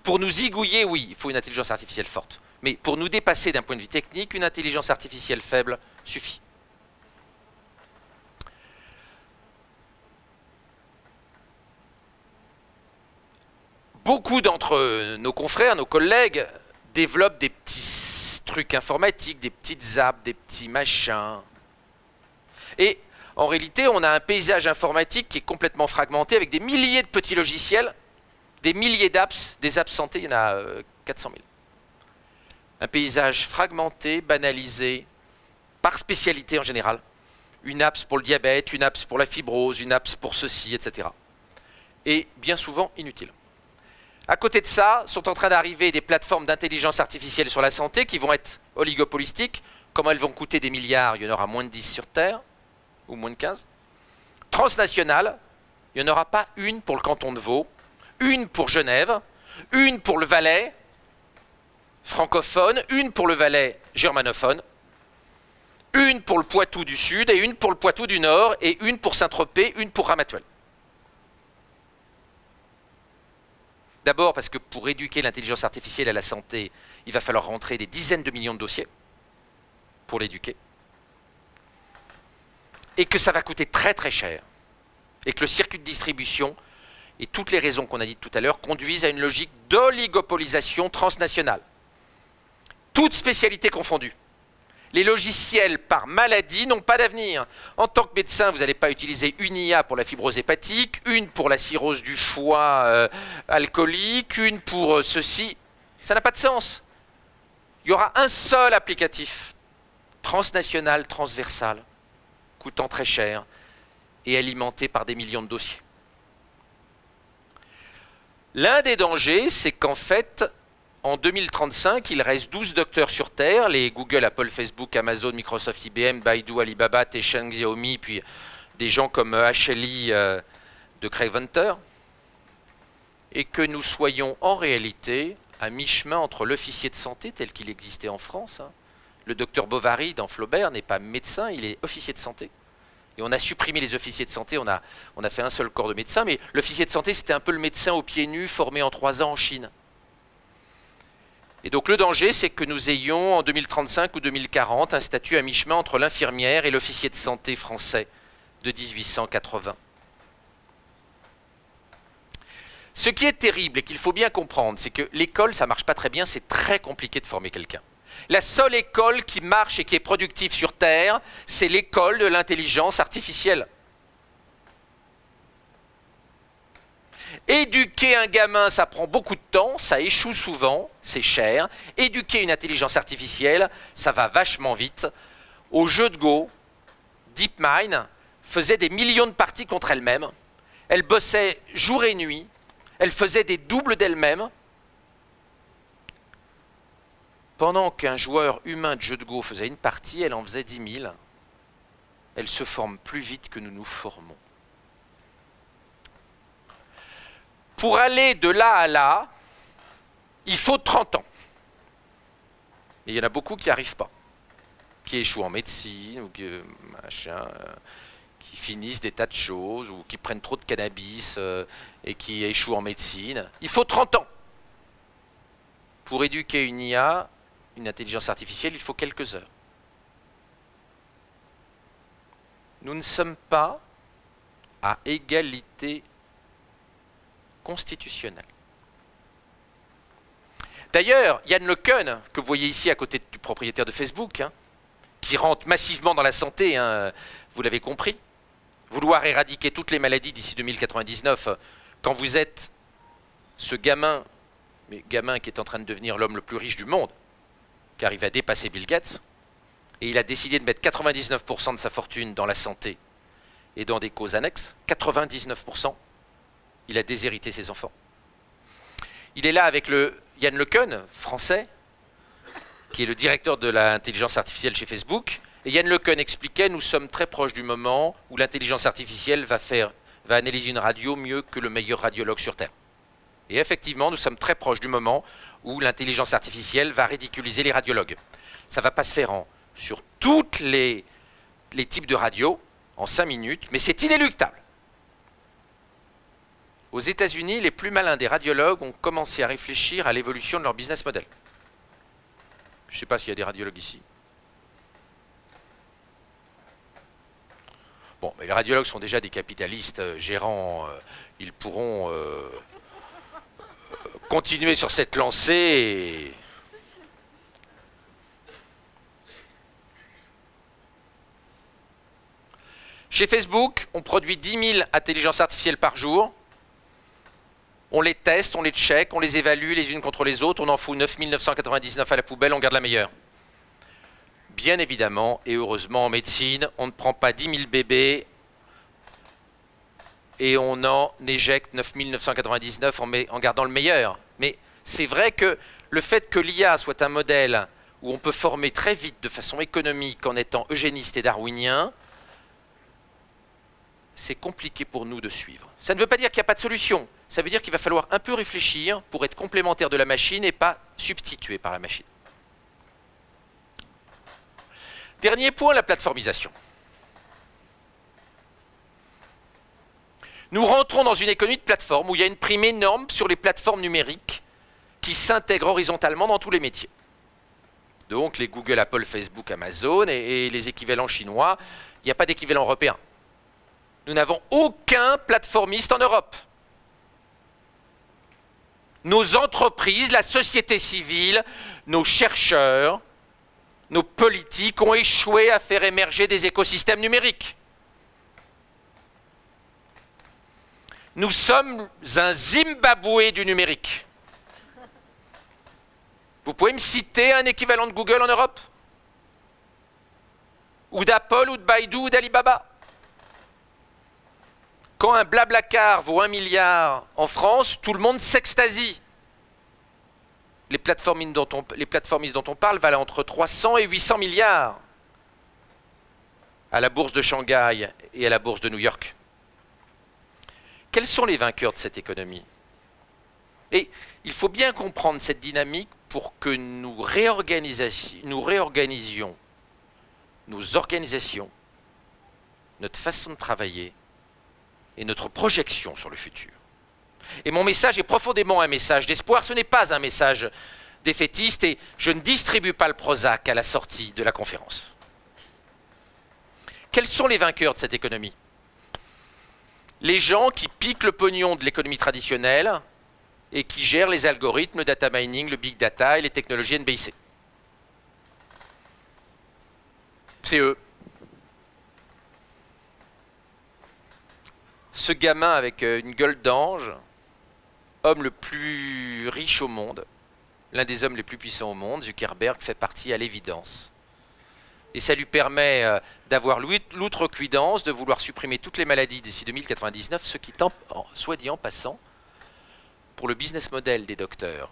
Pour nous zigouiller, oui, il faut une intelligence artificielle forte. Mais pour nous dépasser d'un point de vue technique, une intelligence artificielle faible suffit. Beaucoup d'entre nos confrères, nos collègues, développent des petits trucs informatiques, des petites apps, des petits machins. Et en réalité, on a un paysage informatique qui est complètement fragmenté avec des milliers de petits logiciels, des milliers d'apps, des apps santé, il y en a 400 000. Un paysage fragmenté, banalisé, par spécialité en général. Une apps pour le diabète, une apps pour la fibrose, une apps pour ceci, etc. Et bien souvent inutile. À côté de ça, sont en train d'arriver des plateformes d'intelligence artificielle sur la santé qui vont être oligopolistiques. Comment elles vont coûter des milliards, il y en aura moins de 10 sur Terre, ou moins de 15. Transnationales, il n'y en aura pas une pour le canton de Vaud, une pour Genève, une pour le Valais francophone, une pour le Valais germanophone, une pour le Poitou du Sud et une pour le Poitou du Nord et une pour Saint-Tropez, une pour Ramatuelle. D'abord parce que pour éduquer l'intelligence artificielle à la santé, il va falloir rentrer des dizaines de millions de dossiers pour l'éduquer. Et que ça va coûter très très cher. Et que le circuit de distribution et toutes les raisons qu'on a dites tout à l'heure conduisent à une logique d'oligopolisation transnationale. Toutes spécialités confondues. Les logiciels par maladie n'ont pas d'avenir. En tant que médecin, vous n'allez pas utiliser une IA pour la fibrose hépatique, une pour la cirrhose du foie alcoolique, une pour ceci. Ça n'a pas de sens. Il y aura un seul applicatif, transnational, transversal, coûtant très cher et alimenté par des millions de dossiers. L'un des dangers, c'est qu'en fait, en 2035, il reste 12 docteurs sur Terre, les Google, Apple, Facebook, Amazon, Microsoft, IBM, Baidu, Alibaba, Tencent, Xiaomi, puis des gens comme HLI de Craig Venter, et que nous soyons en réalité à mi-chemin entre l'officier de santé tel qu'il existait en France. Le docteur Bovary dans Flaubert n'est pas médecin, il est officier de santé. Et on a supprimé les officiers de santé, on a fait un seul corps de médecins, mais l'officier de santé, c'était un peu le médecin aux pieds nus, formé en 3 ans en Chine. Et donc le danger, c'est que nous ayons en 2035 ou 2040 un statut à mi-chemin entre l'infirmière et l'officier de santé français de 1880. Ce qui est terrible et qu'il faut bien comprendre, c'est que l'école, ça ne marche pas très bien, c'est très compliqué de former quelqu'un. La seule école qui marche et qui est productive sur Terre, c'est l'école de l'intelligence artificielle. Éduquer un gamin, ça prend beaucoup de temps, ça échoue souvent, c'est cher. Éduquer une intelligence artificielle, ça va vachement vite. Au jeu de Go, DeepMind faisait des millions de parties contre elle-même. Elle bossait jour et nuit. Elle faisait des doubles d'elle-même. Pendant qu'un joueur humain de jeu de Go faisait une partie, elle en faisait 10 000. Elle se forme plus vite que nous nous formons. Pour aller de là à là, il faut 30 ans. Et il y en a beaucoup qui n'y arrivent pas, qui échouent en médecine, ou qui finissent des tas de choses, ou qui prennent trop de cannabis et qui échouent en médecine. Il faut 30 ans. Pour éduquer une IA, une intelligence artificielle, il faut quelques heures. Nous ne sommes pas à égalité constitutionnelle. D'ailleurs, Yann LeCun, que vous voyez ici à côté du propriétaire de Facebook, qui rentre massivement dans la santé, vous l'avez compris, vouloir éradiquer toutes les maladies d'ici 2099, quand vous êtes ce gamin qui est en train de devenir l'homme le plus riche du monde, car il va dépasser Bill Gates, et il a décidé de mettre 99% de sa fortune dans la santé et dans des causes annexes, 99%, il a déshérité ses enfants. Il est là avec Yann LeCun, français, qui est le directeur de l'intelligence artificielle chez Facebook. Et Yann LeCun expliquait, nous sommes très proches du moment où l'intelligence artificielle va analyser une radio mieux que le meilleur radiologue sur Terre. Et effectivement, nous sommes très proches du moment où l'intelligence artificielle va ridiculiser les radiologues. Ça ne va pas se faire sur tous les types de radios en 5 minutes, mais c'est inéluctable. Aux États-Unis, les plus malins des radiologues ont commencé à réfléchir à l'évolution de leur business model. Je ne sais pas s'il y a des radiologues ici. Bon, mais les radiologues sont déjà des capitalistes gérants. Ils pourront continuer sur cette lancée Chez Facebook, on produit 10 000 intelligences artificielles par jour. On les teste, on les check, on les évalue les unes contre les autres. On en fout 9 999 à la poubelle, on garde la meilleure. Bien évidemment, et heureusement en médecine, on ne prend pas 10 000 bébés et on en éjecte 9 999 en gardant le meilleur. Mais c'est vrai que le fait que l'IA soit un modèle où on peut former très vite de façon économique en étant eugéniste et darwinien, c'est compliqué pour nous de suivre. Ça ne veut pas dire qu'il n'y a pas de solution. Ça veut dire qu'il va falloir un peu réfléchir pour être complémentaire de la machine et pas substitué par la machine. Dernier point, la plateformisation. Nous rentrons dans une économie de plateforme où il y a une prime énorme sur les plateformes numériques qui s'intègrent horizontalement dans tous les métiers. Donc les Google, Apple, Facebook, Amazon et les équivalents chinois, il n'y a pas d'équivalent européen. Nous n'avons aucun plateformiste en Europe. Nos entreprises, la société civile, nos chercheurs, nos politiques ont échoué à faire émerger des écosystèmes numériques. Nous sommes un Zimbabwe du numérique. Vous pouvez me citer un équivalent de Google en Europe? Ou d'Apple, ou de Baidu, ou d'Alibaba? Quand un Blablacar vaut 1 milliard en France, tout le monde s'extasie. Les plateformistes dont on parle valent entre 300 et 800 milliards à la bourse de Shanghai et à la bourse de New York. Quels sont les vainqueurs de cette économie? Et il faut bien comprendre cette dynamique pour que nous réorganisions nos organisations, notre façon de travailler et notre projection sur le futur. Et mon message est profondément un message d'espoir, ce n'est pas un message défaitiste et je ne distribue pas le Prozac à la sortie de la conférence. Quels sont les vainqueurs de cette économie? Les gens qui piquent le pognon de l'économie traditionnelle et qui gèrent les algorithmes, le data mining, le big data et les technologies NBIC. C'est eux. Ce gamin avec une gueule d'ange, homme le plus riche au monde, l'un des hommes les plus puissants au monde, Zuckerberg, fait partie à l'évidence. Et ça lui permet d'avoir l'outrecuidance de vouloir supprimer toutes les maladies d'ici 2099, ce qui, soit dit en passant, pour le business model des docteurs,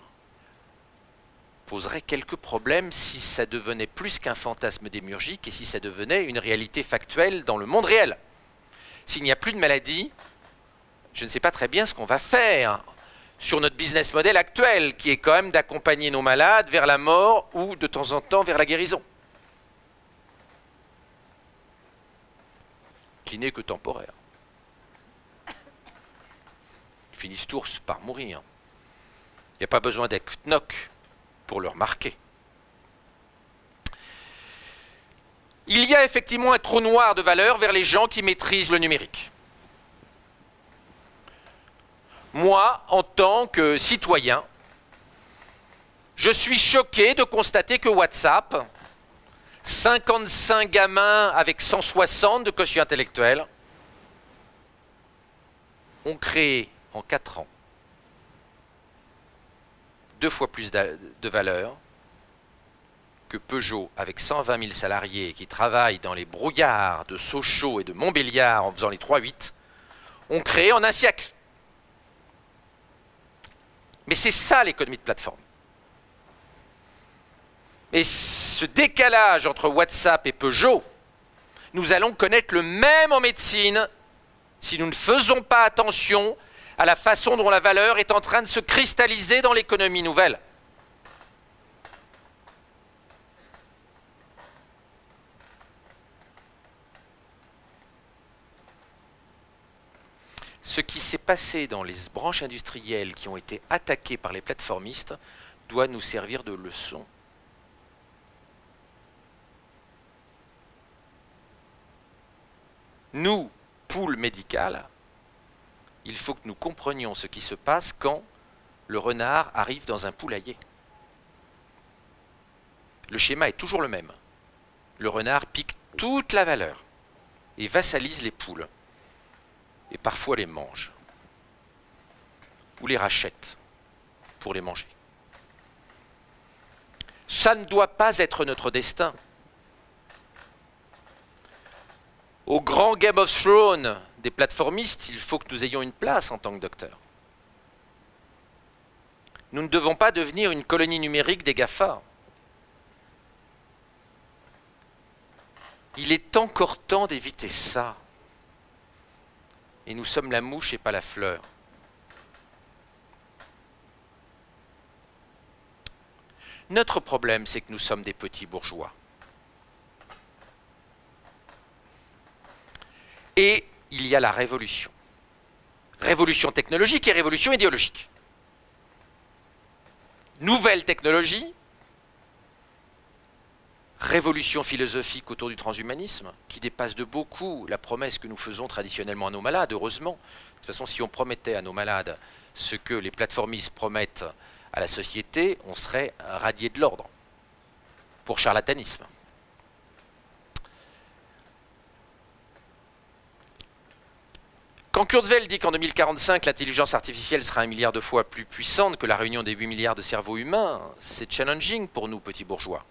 poserait quelques problèmes si ça devenait plus qu'un fantasme démiurgique et si ça devenait une réalité factuelle dans le monde réel. S'il n'y a plus de maladies, je ne sais pas très bien ce qu'on va faire sur notre business model actuel, qui est quand même d'accompagner nos malades vers la mort ou de temps en temps vers la guérison. Qui n'est que temporaire. Ils finissent tous par mourir. Il n'y a pas besoin d'être knock pour le remarquer. Il y a effectivement un trou noir de valeur vers les gens qui maîtrisent le numérique. Moi, en tant que citoyen, je suis choqué de constater que WhatsApp, 55 gamins avec 160 de quotient intellectuel, ont créé en 4 ans 2 fois plus de valeur que Peugeot, avec 120 000 salariés qui travaillent dans les brouillards de Sochaux et de Montbéliard en faisant les 3-8, ont créé en un siècle. Mais c'est ça l'économie de plateforme. Et ce décalage entre WhatsApp et Peugeot, nous allons connaître le même en médecine si nous ne faisons pas attention à la façon dont la valeur est en train de se cristalliser dans l'économie nouvelle. Ce qui s'est passé dans les branches industrielles qui ont été attaquées par les plateformistes doit nous servir de leçon. Nous, poule médicale, il faut que nous comprenions ce qui se passe quand le renard arrive dans un poulailler. Le schéma est toujours le même. Le renard pique toute la valeur. et vassalisent les poules, et parfois les mangent, ou les rachètent pour les manger. Ça ne doit pas être notre destin. Au grand Game of Thrones des plateformistes, il faut que nous ayons une place en tant que docteurs. Nous ne devons pas devenir une colonie numérique des GAFA. Il est encore temps d'éviter ça. Et nous sommes la mouche et pas la fleur. Notre problème, c'est que nous sommes des petits bourgeois. Et il y a la révolution. Révolution technologique et révolution idéologique. Nouvelle technologie, révolution philosophique autour du transhumanisme, qui dépasse de beaucoup la promesse que nous faisons traditionnellement à nos malades, heureusement. De toute façon, si on promettait à nos malades ce que les plateformistes promettent à la société, on serait radié de l'ordre pour charlatanisme. Quand Kurzweil dit qu'en 2045, l'intelligence artificielle sera 1 milliard de fois plus puissante que la réunion des 8 milliards de cerveaux humains, c'est challenging pour nous, petits bourgeois.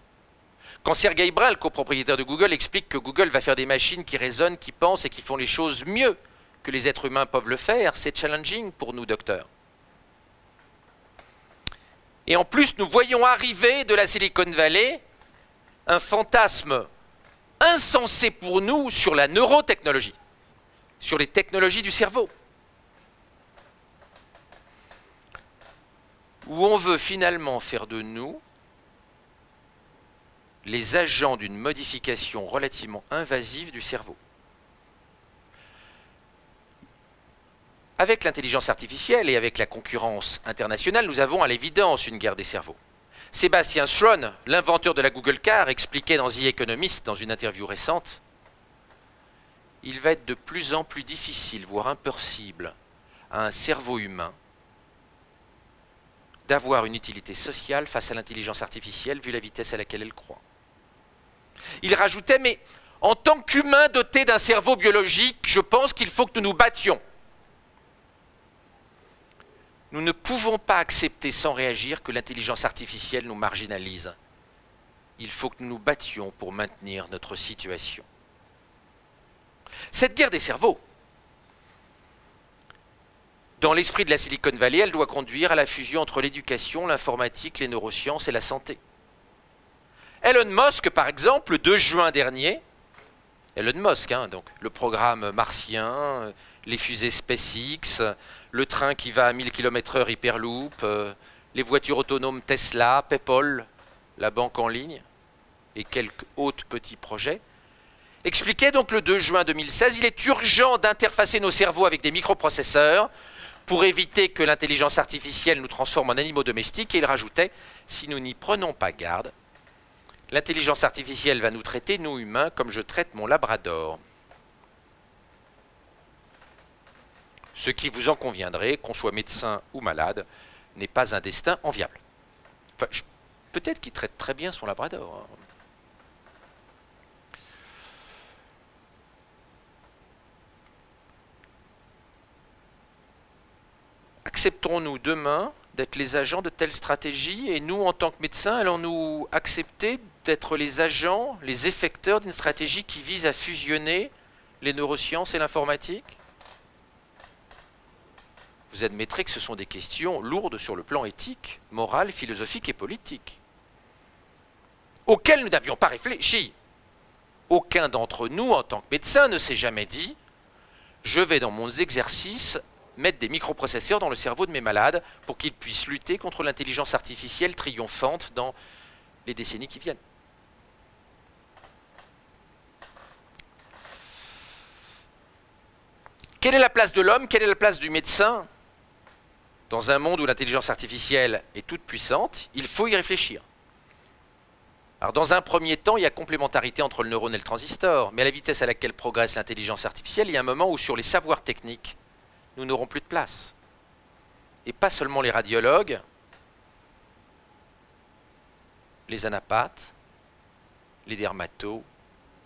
Quand Sergey Brin, le copropriétaire de Google, explique que Google va faire des machines qui raisonnent, qui pensent et qui font les choses mieux que les êtres humains peuvent le faire, c'est challenging pour nous, docteurs. Et en plus, nous voyons arriver de la Silicon Valley un fantasme insensé pour nous sur la neurotechnologie, sur les technologies du cerveau, où on veut finalement faire de nous les agents d'une modification relativement invasive du cerveau. Avec l'intelligence artificielle et avec la concurrence internationale, nous avons à l'évidence une guerre des cerveaux. Sébastien Thrun, l'inventeur de la Google Car, expliquait dans The Economist, dans une interview récente, « Il va être de plus en plus difficile, voire impossible, à un cerveau humain d'avoir une utilité sociale face à l'intelligence artificielle vu la vitesse à laquelle elle croît. » Il rajoutait, mais en tant qu'humain doté d'un cerveau biologique, je pense qu'il faut que nous nous battions. Nous ne pouvons pas accepter sans réagir que l'intelligence artificielle nous marginalise. Il faut que nous nous battions pour maintenir notre situation. Cette guerre des cerveaux, dans l'esprit de la Silicon Valley, elle doit conduire à la fusion entre l'éducation, l'informatique, les neurosciences et la santé. Elon Musk, par exemple, le 2 juin dernier, Elon Musk, donc, le programme martien, les fusées SpaceX, le train qui va à 1000 km/h Hyperloop, les voitures autonomes Tesla, PayPal, la banque en ligne et quelques autres petits projets, expliquait donc le 2 juin 2016, il est urgent d'interfacer nos cerveaux avec des microprocesseurs pour éviter que l'intelligence artificielle nous transforme en animaux domestiques. Et il rajoutait, si nous n'y prenons pas garde, l'intelligence artificielle va nous traiter, nous humains, comme je traite mon labrador. Ce qui, vous en conviendrez, qu'on soit médecin ou malade, n'est pas un destin enviable. Enfin, peut-être qu'il traite très bien son labrador. Accepterons-nous demain d'être les agents de telles stratégies et nous, en tant que médecins, allons-nous accepter d'être les agents, les effecteurs d'une stratégie qui vise à fusionner les neurosciences et l'informatique? Vous admettrez que ce sont des questions lourdes sur le plan éthique, moral, philosophique et politique, auxquelles nous n'avions pas réfléchi. Aucun d'entre nous, en tant que médecin, ne s'est jamais dit « Je vais dans mon exercice mettre des microprocesseurs dans le cerveau de mes malades pour qu'ils puissent lutter contre l'intelligence artificielle triomphante dans les décennies qui viennent. » Quelle est la place de l'homme? Quelle est la place du médecin? Dans un monde où l'intelligence artificielle est toute puissante, il faut y réfléchir. Alors dans un premier temps, il y a complémentarité entre le neurone et le transistor, mais à la vitesse à laquelle progresse l'intelligence artificielle, il y a un moment où sur les savoirs techniques, nous n'aurons plus de place. Et pas seulement les radiologues, les anapathes, les dermatos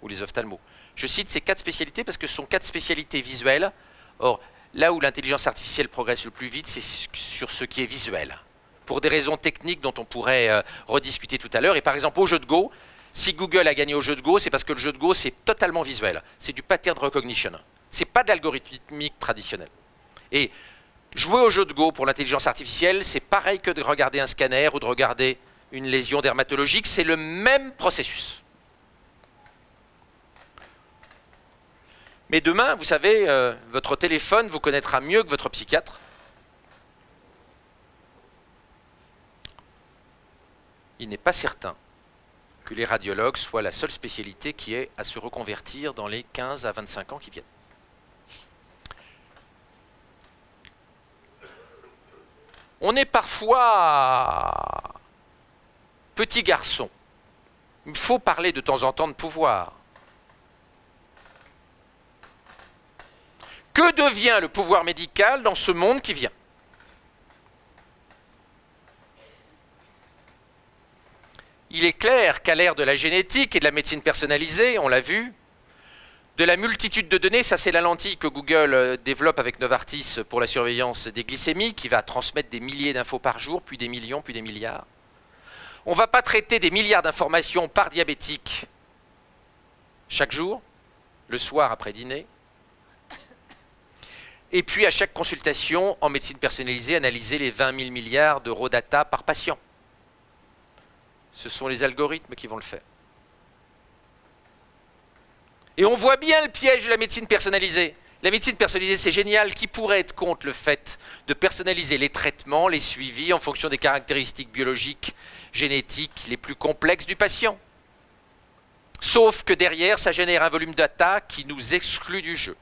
ou les ophtalmos. Je cite ces 4 spécialités parce que ce sont 4 spécialités visuelles. Or, là où l'intelligence artificielle progresse le plus vite, c'est sur ce qui est visuel. Pour des raisons techniques dont on pourrait rediscuter tout à l'heure. Et par exemple, au jeu de Go, si Google a gagné au jeu de Go, c'est parce que le jeu de Go, c'est totalement visuel. C'est du pattern recognition. Ce n'est pas de l'algorithmique traditionnelle. Et jouer au jeu de Go pour l'intelligence artificielle, c'est pareil que de regarder un scanner ou de regarder une lésion dermatologique. C'est le même processus. Mais demain, vous savez, votre téléphone vous connaîtra mieux que votre psychiatre. Il n'est pas certain que les radiologues soient la seule spécialité qui ait à se reconvertir dans les 15 à 25 ans qui viennent. On est parfois petit garçon. Il faut parler de temps en temps de pouvoir. Que devient le pouvoir médical dans ce monde qui vient? Il est clair qu'à l'ère de la génétique et de la médecine personnalisée, on l'a vu, de la multitude de données, ça c'est la lentille que Google développe avec Novartis pour la surveillance des glycémies, qui va transmettre des milliers d'infos par jour, puis des millions, puis des milliards. On ne va pas traiter des milliards d'informations par diabétique chaque jour, le soir après dîner, et puis à chaque consultation en médecine personnalisée, analyser les 20 000 milliards de raw data par patient. Ce sont les algorithmes qui vont le faire. Et on voit bien le piège de la médecine personnalisée. La médecine personnalisée, c'est génial. Qui pourrait être contre le fait de personnaliser les traitements, les suivis en fonction des caractéristiques biologiques, génétiques les plus complexes du patient? Sauf que derrière, ça génère un volume de data qui nous exclut du jeu.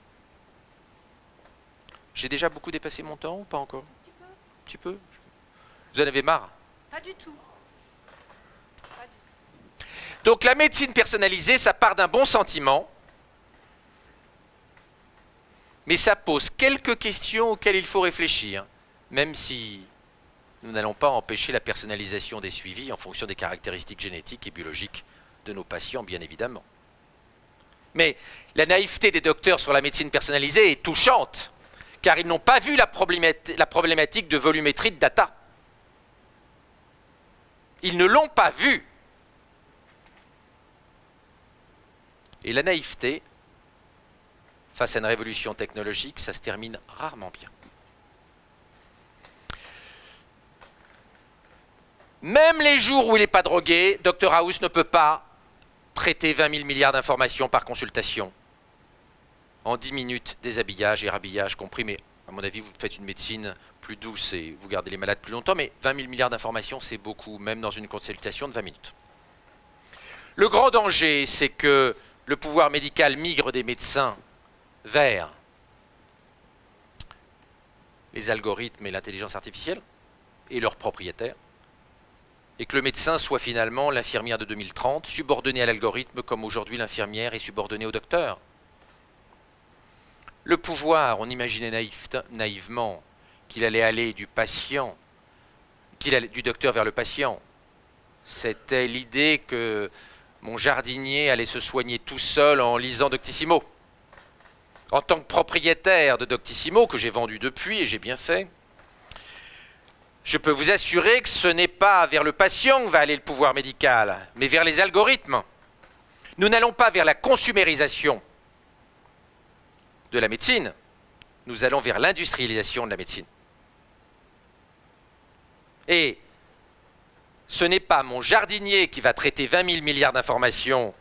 J'ai déjà beaucoup dépassé mon temps ou pas encore? Un petit peu. Vous en avez marre? Pas du tout. Donc la médecine personnalisée, ça part d'un bon sentiment, mais ça pose quelques questions auxquelles il faut réfléchir, même si nous n'allons pas empêcher la personnalisation des suivis en fonction des caractéristiques génétiques et biologiques de nos patients, bien évidemment. Mais la naïveté des docteurs sur la médecine personnalisée est touchante, car ils n'ont pas vu la problématique de volumétrie de data. Ils ne l'ont pas vu. Et la naïveté, face à une révolution technologique, ça se termine rarement bien. Même les jours où il n'est pas drogué, Dr House ne peut pas traiter 20 000 milliards d'informations par consultation. En 10 minutes, déshabillage et rhabillage compris, mais à mon avis, vous faites une médecine plus douce et vous gardez les malades plus longtemps, mais 20 000 milliards d'informations, c'est beaucoup, même dans une consultation de 20 minutes. Le grand danger, c'est que le pouvoir médical migre des médecins vers les algorithmes et l'intelligence artificielle et leurs propriétaires, et que le médecin soit finalement l'infirmière de 2030, subordonnée à l'algorithme comme aujourd'hui l'infirmière est subordonnée au docteur. Le pouvoir, on imaginait naïvement qu'il allait aller du patient, du docteur vers le patient. C'était l'idée que mon jardinier allait se soigner tout seul en lisant Doctissimo. En tant que propriétaire de Doctissimo, que j'ai vendu depuis, et j'ai bien fait, je peux vous assurer que ce n'est pas vers le patient que va aller le pouvoir médical, mais vers les algorithmes. Nous n'allons pas vers la consumérisation de la médecine, nous allons vers l'industrialisation de la médecine. Et ce n'est pas mon jardinier qui va traiter 20 000 milliards d'informations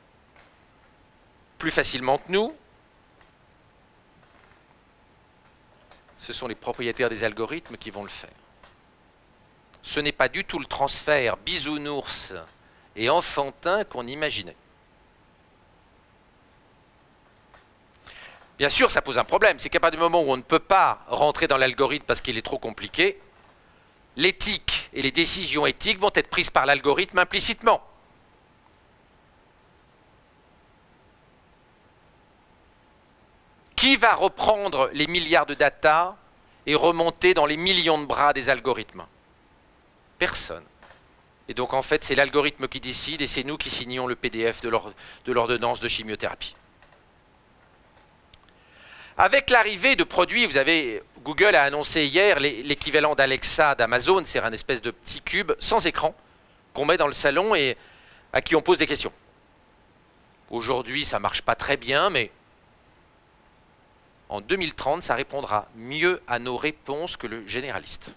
plus facilement que nous. Ce sont les propriétaires des algorithmes qui vont le faire. Ce n'est pas du tout le transfert bisounours et enfantin qu'on imaginait. Bien sûr, ça pose un problème. C'est qu'à partir du moment où on ne peut pas rentrer dans l'algorithme parce qu'il est trop compliqué, l'éthique et les décisions éthiques vont être prises par l'algorithme implicitement. Qui va reprendre les milliards de data et remonter dans les millions de bras des algorithmes? Personne. Et donc en fait, c'est l'algorithme qui décide et c'est nous qui signons le PDF de l'ordonnance de chimiothérapie. Avec l'arrivée de produits, vous avez, Google a annoncé hier l'équivalent d'Alexa d'Amazon, c'est un espèce de petit cube sans écran qu'on met dans le salon et à qui on pose des questions. Aujourd'hui, ça ne marche pas très bien, mais en 2030, ça répondra mieux à nos réponses que le généraliste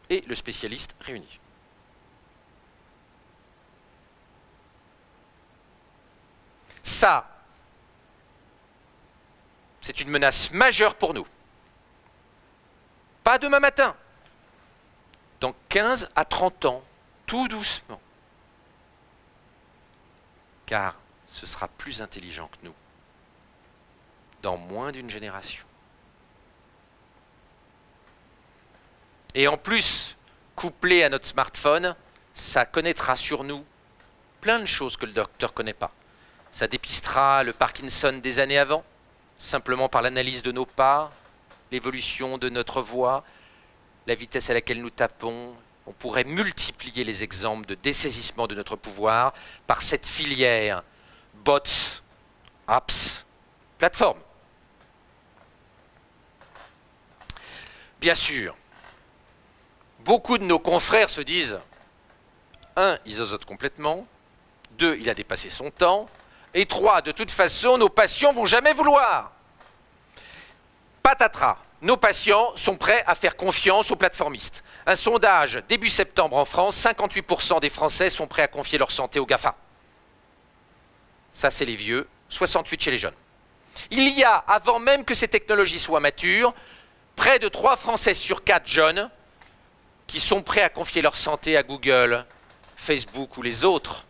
et le spécialiste réunis. Ça, c'est une menace majeure pour nous. Pas demain matin. Dans 15 à 30 ans, tout doucement. Car ce sera plus intelligent que nous. Dans moins d'une génération. Et en plus, couplé à notre smartphone, ça connaîtra sur nous plein de choses que le docteur ne connaît pas. Ça dépistera le Parkinson des années avant, simplement par l'analyse de nos pas, l'évolution de notre voix, la vitesse à laquelle nous tapons. On pourrait multiplier les exemples de dessaisissement de notre pouvoir par cette filière bots, apps, plateformes. Bien sûr, beaucoup de nos confrères se disent 1. Ils osotent complètement, 2. Il a dépassé son temps, et 3. De toute façon, nos patients ne vont jamais vouloir. Patatras, nos patients sont prêts à faire confiance aux plateformistes. Un sondage début septembre en France, 58% des Français sont prêts à confier leur santé aux GAFA. Ça, c'est les vieux, 68% chez les jeunes. Il y a, avant même que ces technologies soient matures, près de 3 Français sur 4 jeunes qui sont prêts à confier leur santé à Google, Facebook ou les autres.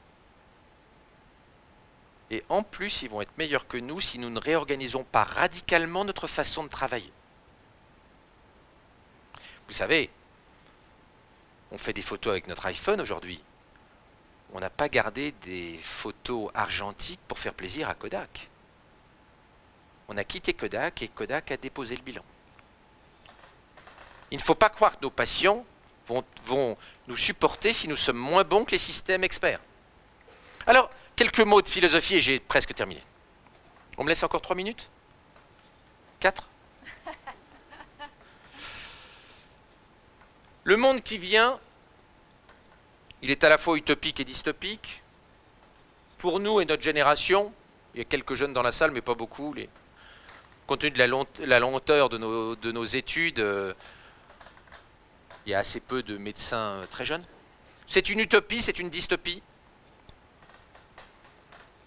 Et en plus, ils vont être meilleurs que nous si nous ne réorganisons pas radicalement notre façon de travailler. Vous savez, on fait des photos avec notre iPhone aujourd'hui. On n'a pas gardé des photos argentiques pour faire plaisir à Kodak. On a quitté Kodak et Kodak a déposé le bilan. Il ne faut pas croire que nos patients vont nous supporter si nous sommes moins bons que les systèmes experts. Alors, quelques mots de philosophie et j'ai presque terminé. On me laisse encore 3 minutes? 4? Le monde qui vient, il est à la fois utopique et dystopique. Pour nous et notre génération, il y a quelques jeunes dans la salle, mais pas beaucoup. Compte tenu de la lenteur de nos études, il y a assez peu de médecins très jeunes. C'est une utopie, c'est une dystopie.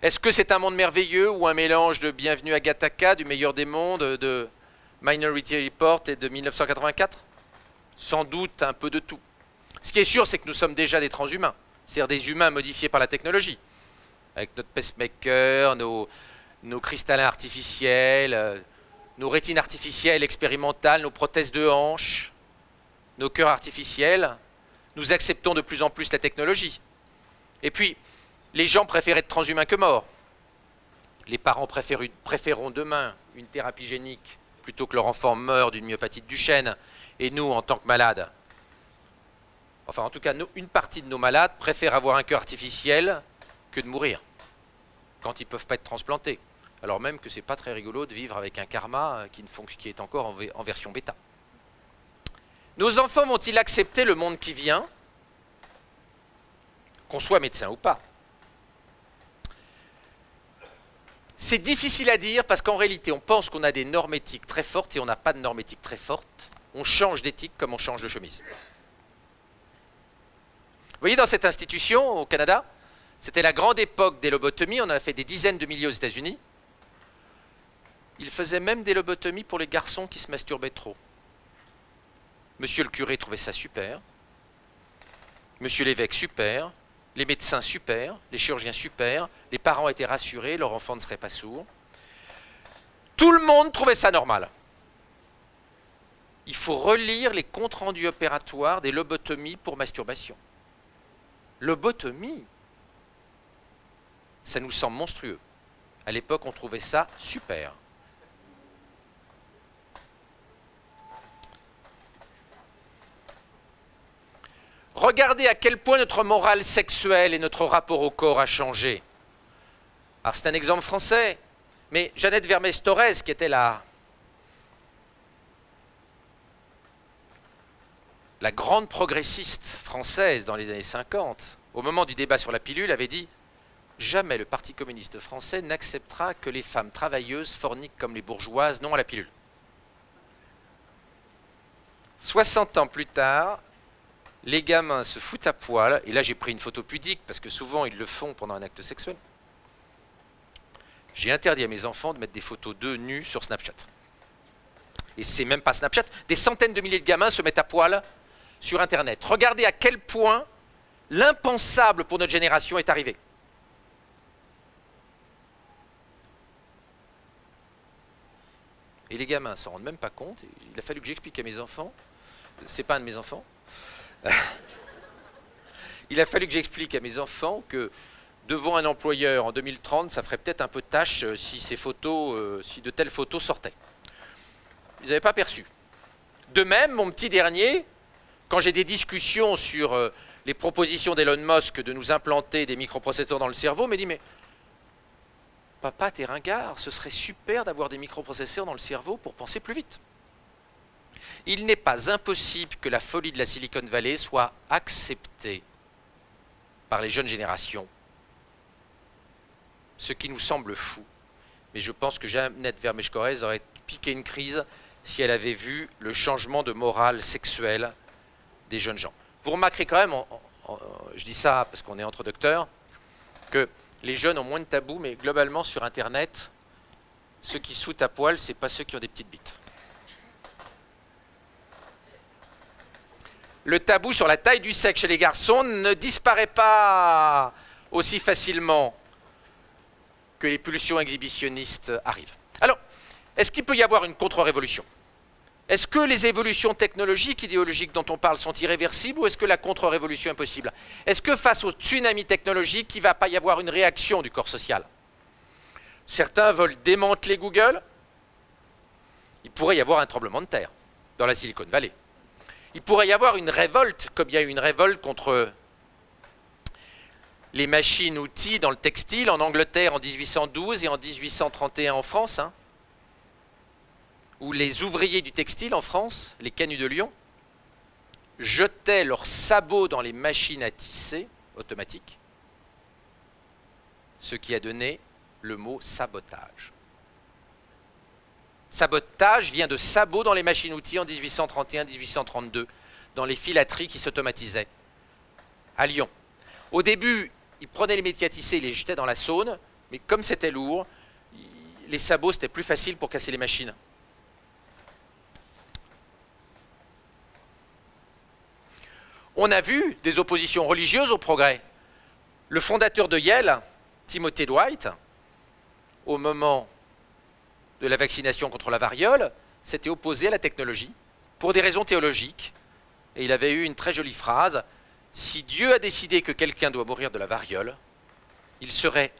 Est-ce que c'est un monde merveilleux ou un mélange de Bienvenue à Gattaca, du meilleur des mondes, de Minority Report et de 1984? Sans doute un peu de tout. Ce qui est sûr, c'est que nous sommes déjà des transhumains, c'est-à-dire des humains modifiés par la technologie, avec notre pacemaker, nos cristallins artificiels, nos rétines artificielles expérimentales, nos prothèses de hanches, nos cœurs artificiels. Nous acceptons de plus en plus la technologie. Et puis, les gens préfèrent être transhumains que morts. Les parents préféreront demain une thérapie génique plutôt que leur enfant meure d'une myopathie de Duchenne. Et nous, en tant que malades, enfin en tout cas, une partie de nos malades préfèrent avoir un cœur artificiel que de mourir, quand ils ne peuvent pas être transplantés. Alors même que ce n'est pas très rigolo de vivre avec un karma qui est encore en version bêta. Nos enfants vont-ils accepter le monde qui vient, qu'on soit médecin ou pas? C'est difficile à dire parce qu'en réalité, on pense qu'on a des normes éthiques très fortes et on n'a pas de normes éthiques très fortes. On change d'éthique comme on change de chemise. Vous voyez, dans cette institution, au Canada, c'était la grande époque des lobotomies. On en a fait des dizaines de milliers aux États-Unis. Ils faisaient même des lobotomies pour les garçons qui se masturbaient trop. Monsieur le curé trouvait ça super. Monsieur l'évêque, super. Les médecins, super. Les chirurgiens, super. Les parents étaient rassurés, leur enfant ne serait pas sourd. Tout le monde trouvait ça normal. Il faut relire les comptes rendus opératoires des lobotomies pour masturbation. Lobotomie, ça nous semble monstrueux. À l'époque, on trouvait ça super. Regardez à quel point notre morale sexuelle et notre rapport au corps a changé. Alors c'est un exemple français, mais Jeannette Vermès-Torres, qui était la la grande progressiste française dans les années 50, au moment du débat sur la pilule, avait dit « Jamais le Parti communiste français n'acceptera que les femmes travailleuses forniquent comme les bourgeoises, non à la pilule. » 60 ans plus tard, les gamins se foutent à poil, et là j'ai pris une photo pudique, parce que souvent ils le font pendant un acte sexuel. J'ai interdit à mes enfants de mettre des photos d'eux nus sur Snapchat. Et c'est même pas Snapchat, des centaines de milliers de gamins se mettent à poil sur Internet. Regardez à quel point l'impensable pour notre génération est arrivé. Et les gamins ne s'en rendent même pas compte. Il a fallu que j'explique à mes enfants, c'est pas un de mes enfants, il a fallu que j'explique à mes enfants que devant un employeur en 2030, ça ferait peut-être un peu tâche si ces photos, si de telles photos sortaient. Ils n'avaient pas perçu. De même, mon petit dernier, quand j'ai des discussions sur les propositions d'Elon Musk de nous implanter des microprocesseurs dans le cerveau, me dit « Mais papa, t'es ringard, ce serait super d'avoir des microprocesseurs dans le cerveau pour penser plus vite. » Il n'est pas impossible que la folie de la Silicon Valley soit acceptée par les jeunes générations, ce qui nous semble fou. Mais je pense que Jeannette Vermèche-Corrèze aurait piqué une crise si elle avait vu le changement de morale sexuelle des jeunes gens. Vous remarquerez quand même, je dis ça parce qu'on est entre docteurs, que les jeunes ont moins de tabous, mais globalement sur Internet, ceux qui se foutent à poil, ce n'est pas ceux qui ont des petites bites. Le tabou sur la taille du sexe chez les garçons ne disparaît pas aussi facilement que les pulsions exhibitionnistes arrivent. Alors, est-ce qu'il peut y avoir une contre-révolution? Est-ce que les évolutions technologiques, idéologiques dont on parle sont irréversibles ou est-ce que la contre-révolution est possible? Est-ce que face au tsunami technologique, il ne va pas y avoir une réaction du corps social? Certains veulent démanteler Google. Il pourrait y avoir un tremblement de terre dans la Silicon Valley. Il pourrait y avoir une révolte, comme il y a eu une révolte contre les machines-outils dans le textile en Angleterre en 1812 et en 1831 en France, hein, où les ouvriers du textile en France, les canuts de Lyon, jetaient leurs sabots dans les machines à tisser automatiques, ce qui a donné le mot sabotage. Sabotage vient de sabots dans les machines-outils en 1831-1832, dans les filateries qui s'automatisaient à Lyon. Au début, ils prenaient les métiers à tisser, ils les jetaient dans la Saône, mais comme c'était lourd, les sabots, c'était plus facile pour casser les machines. On a vu des oppositions religieuses au progrès. Le fondateur de Yale, Timothy Dwight, au moment de la vaccination contre la variole, s'était opposé à la technologie pour des raisons théologiques. Et il avait eu une très jolie phrase, « Si Dieu a décidé que quelqu'un doit mourir de la variole, il serait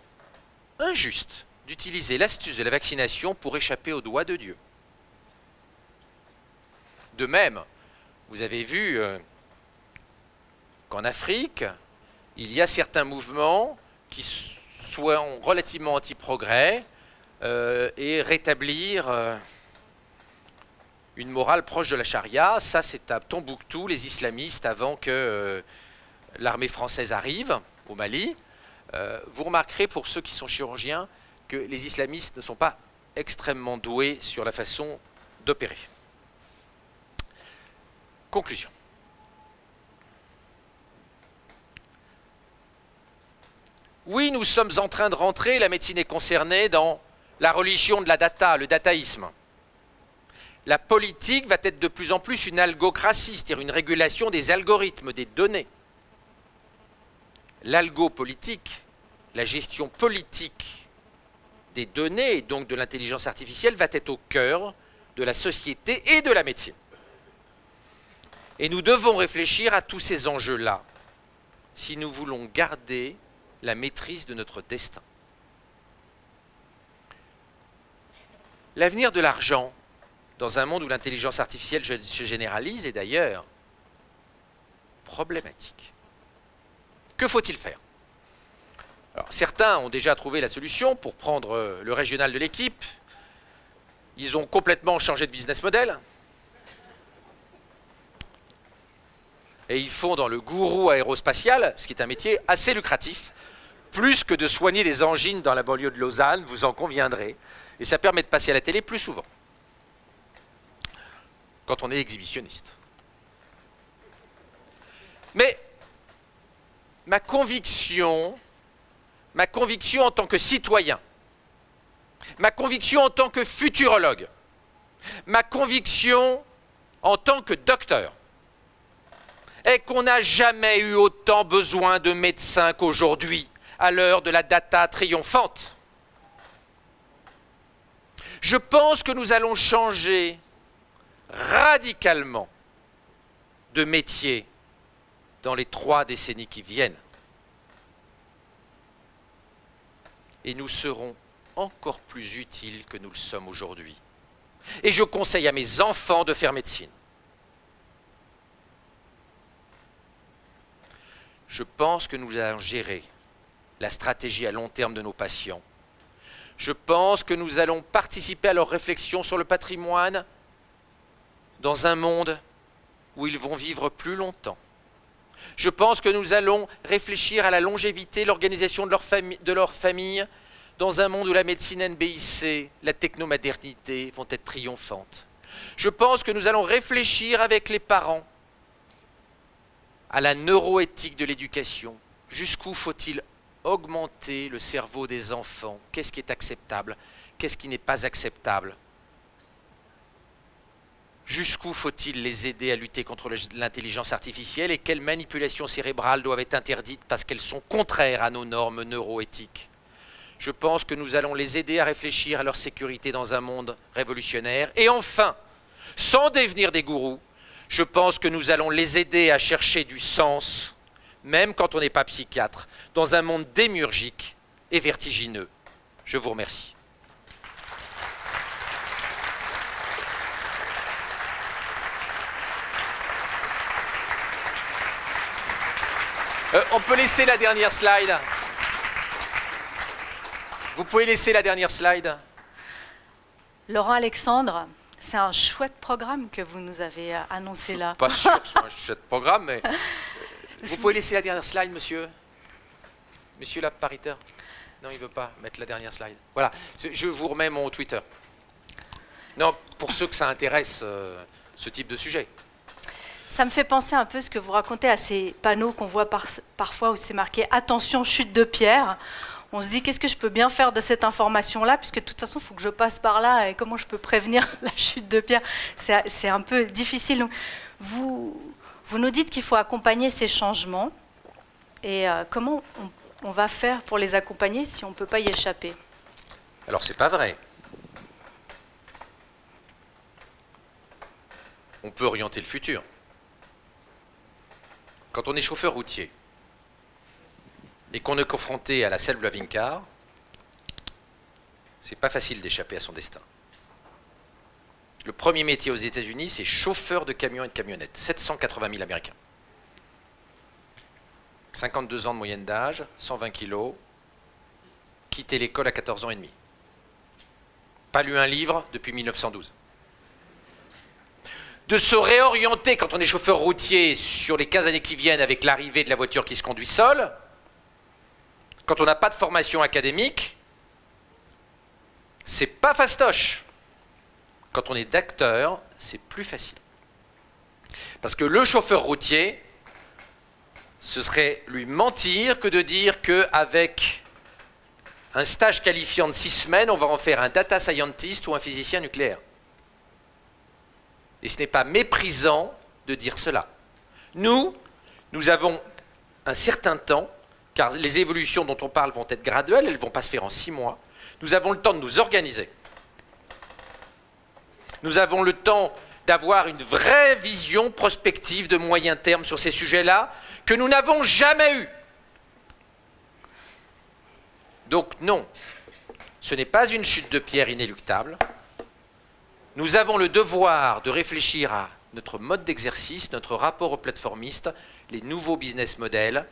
injuste d'utiliser l'astuce de la vaccination pour échapper aux doigts de Dieu. » De même, vous avez vu qu'en Afrique, il y a certains mouvements qui sont relativement anti-progrès, et rétablir une morale proche de la charia. Ça, c'est à Tombouctou, les islamistes, avant que l'armée française arrive au Mali. Vous remarquerez, pour ceux qui sont chirurgiens, que les islamistes ne sont pas extrêmement doués sur la façon d'opérer. Conclusion. Oui, nous sommes en train de rentrer, la médecine est concernée dans la religion de la data, le dataïsme. La politique va être de plus en plus une algocratie, c'est-à-dire une régulation des algorithmes, des données. L'algopolitique, la gestion politique des données et donc de l'intelligence artificielle va être au cœur de la société et de la médecine. Et nous devons réfléchir à tous ces enjeux-là si nous voulons garder la maîtrise de notre destin. L'avenir de l'argent, dans un monde où l'intelligence artificielle se généralise, est d'ailleurs problématique. Que faut-il faire? Alors, certains ont déjà trouvé la solution pour prendre le régional de l'équipe. Ils ont complètement changé de business model. Et ils font dans le gourou aérospatial, ce qui est un métier assez lucratif, plus que de soigner des angines dans la banlieue de Lausanne, vous en conviendrez. Et ça permet de passer à la télé plus souvent, quand on est exhibitionniste. Mais ma conviction en tant que citoyen, ma conviction en tant que futurologue, ma conviction en tant que docteur, est qu'on n'a jamais eu autant besoin de médecins qu'aujourd'hui, à l'heure de la data triomphante. Je pense que nous allons changer radicalement de métier dans les 3 décennies qui viennent. Et nous serons encore plus utiles que nous le sommes aujourd'hui. Et je conseille à mes enfants de faire médecine. Je pense que nous allons gérer la stratégie à long terme de nos patients. Je pense que nous allons participer à leur réflexion sur le patrimoine dans un monde où ils vont vivre plus longtemps. Je pense que nous allons réfléchir à la longévité, l'organisation de leur famille, dans un monde où la médecine NBIC, la technomodernité vont être triomphantes. Je pense que nous allons réfléchir avec les parents à la neuroéthique de l'éducation. Jusqu'où faut-il augmenter le cerveau des enfants? Qu'est-ce qui est acceptable? Qu'est-ce qui n'est pas acceptable? Jusqu'où faut-il les aider à lutter contre l'intelligence artificielle et quelles manipulations cérébrales doivent être interdites parce qu'elles sont contraires à nos normes neuroéthiques? Je pense que nous allons les aider à réfléchir à leur sécurité dans un monde révolutionnaire. Et enfin, sans devenir des gourous, je pense que nous allons les aider à chercher du sens, même quand on n'est pas psychiatre, dans un monde démiurgique et vertigineux. Je vous remercie. On peut laisser la dernière slide. Vous pouvez laisser la dernière slide. Laurent Alexandre, c'est un chouette programme que vous nous avez annoncé là. Pas sûr que ce soit un chouette programme, mais vous pouvez laisser la dernière slide, monsieur. Monsieur la paritaire. Non, il ne veut pas mettre la dernière slide. Voilà, je vous remets mon Twitter. Non, pour ceux que ça intéresse, ce type de sujet. Ça me fait penser un peu ce que vous racontez à ces panneaux qu'on voit parfois où c'est marqué « Attention, chute de pierre ». On se dit, qu'est-ce que je peux bien faire de cette information-là, puisque de toute façon, il faut que je passe par là, et comment je peux prévenir la chute de pierre? C'est un peu difficile. Donc, vous nous dites qu'il faut accompagner ces changements, et comment on va faire pour les accompagner si on ne peut pas y échapper? Alors, c'est pas vrai. On peut orienter le futur. Quand on est chauffeur routier, et qu'on est confronté à la selve Lavincar, c'est pas facile d'échapper à son destin. Le premier métier aux États-Unis, c'est chauffeur de camions et de camionnettes. 780 000 Américains. 52 ans de moyenne d'âge, 120 kilos, quitté l'école à 14 ans et demi. Pas lu un livre depuis 1912. De se réorienter quand on est chauffeur routier sur les 15 années qui viennent avec l'arrivée de la voiture qui se conduit seule, quand on n'a pas de formation académique, c'est pas fastoche. Quand on est d'acteur, c'est plus facile. Parce que le chauffeur routier, ce serait lui mentir que de dire qu'avec un stage qualifiant de 6 semaines, on va en faire un data scientist ou un physicien nucléaire. Et ce n'est pas méprisant de dire cela. Nous avons un certain temps, car les évolutions dont on parle vont être graduelles, elles ne vont pas se faire en 6 mois. Nous avons le temps de nous organiser. Nous avons le temps d'avoir une vraie vision prospective de moyen terme sur ces sujets-là, que nous n'avons jamais eu. Donc non, ce n'est pas une chute de pierre inéluctable. Nous avons le devoir de réfléchir à notre mode d'exercice, notre rapport aux plateformistes, les nouveaux business models,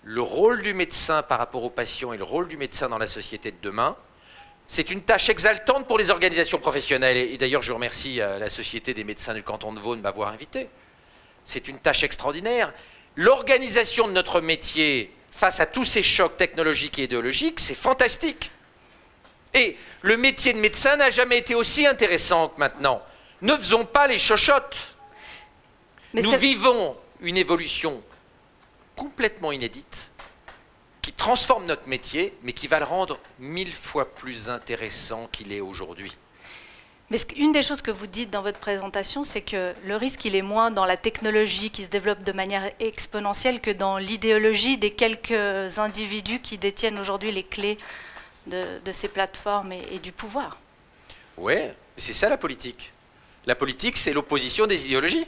le rôle du médecin par rapport aux patients et le rôle du médecin dans la société de demain. C'est une tâche exaltante pour les organisations professionnelles. Et d'ailleurs, je remercie la Société des médecins du canton de Vaud de m'avoir invité. c'est une tâche extraordinaire. L'organisation de notre métier face à tous ces chocs technologiques et idéologiques, c'est fantastique. Et le métier de médecin n'a jamais été aussi intéressant que maintenant. Ne faisons pas les chochottes. Nous vivons une évolution complètement inédite qui transforme notre métier, mais qui va le rendre 1000 fois plus intéressant qu'il est aujourd'hui. Mais une des choses que vous dites dans votre présentation, c'est que le risque, il est moins dans la technologie qui se développe de manière exponentielle que dans l'idéologie des quelques individus qui détiennent aujourd'hui les clés de ces plateformes et du pouvoir. Oui, c'est ça la politique. La politique, c'est l'opposition des idéologies.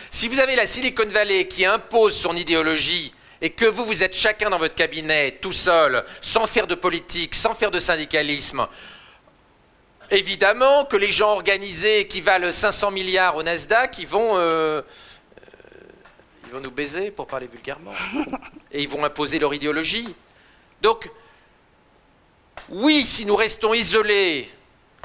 Si vous avez la Silicon Valley qui impose son idéologie et que vous êtes chacun dans votre cabinet, tout seul, sans faire de politique, sans faire de syndicalisme, évidemment que les gens organisés qui valent 500 milliards au Nasdaq, ils vont nous baiser, pour parler vulgairement. Et ils vont imposer leur idéologie. Donc, oui, si nous restons isolés,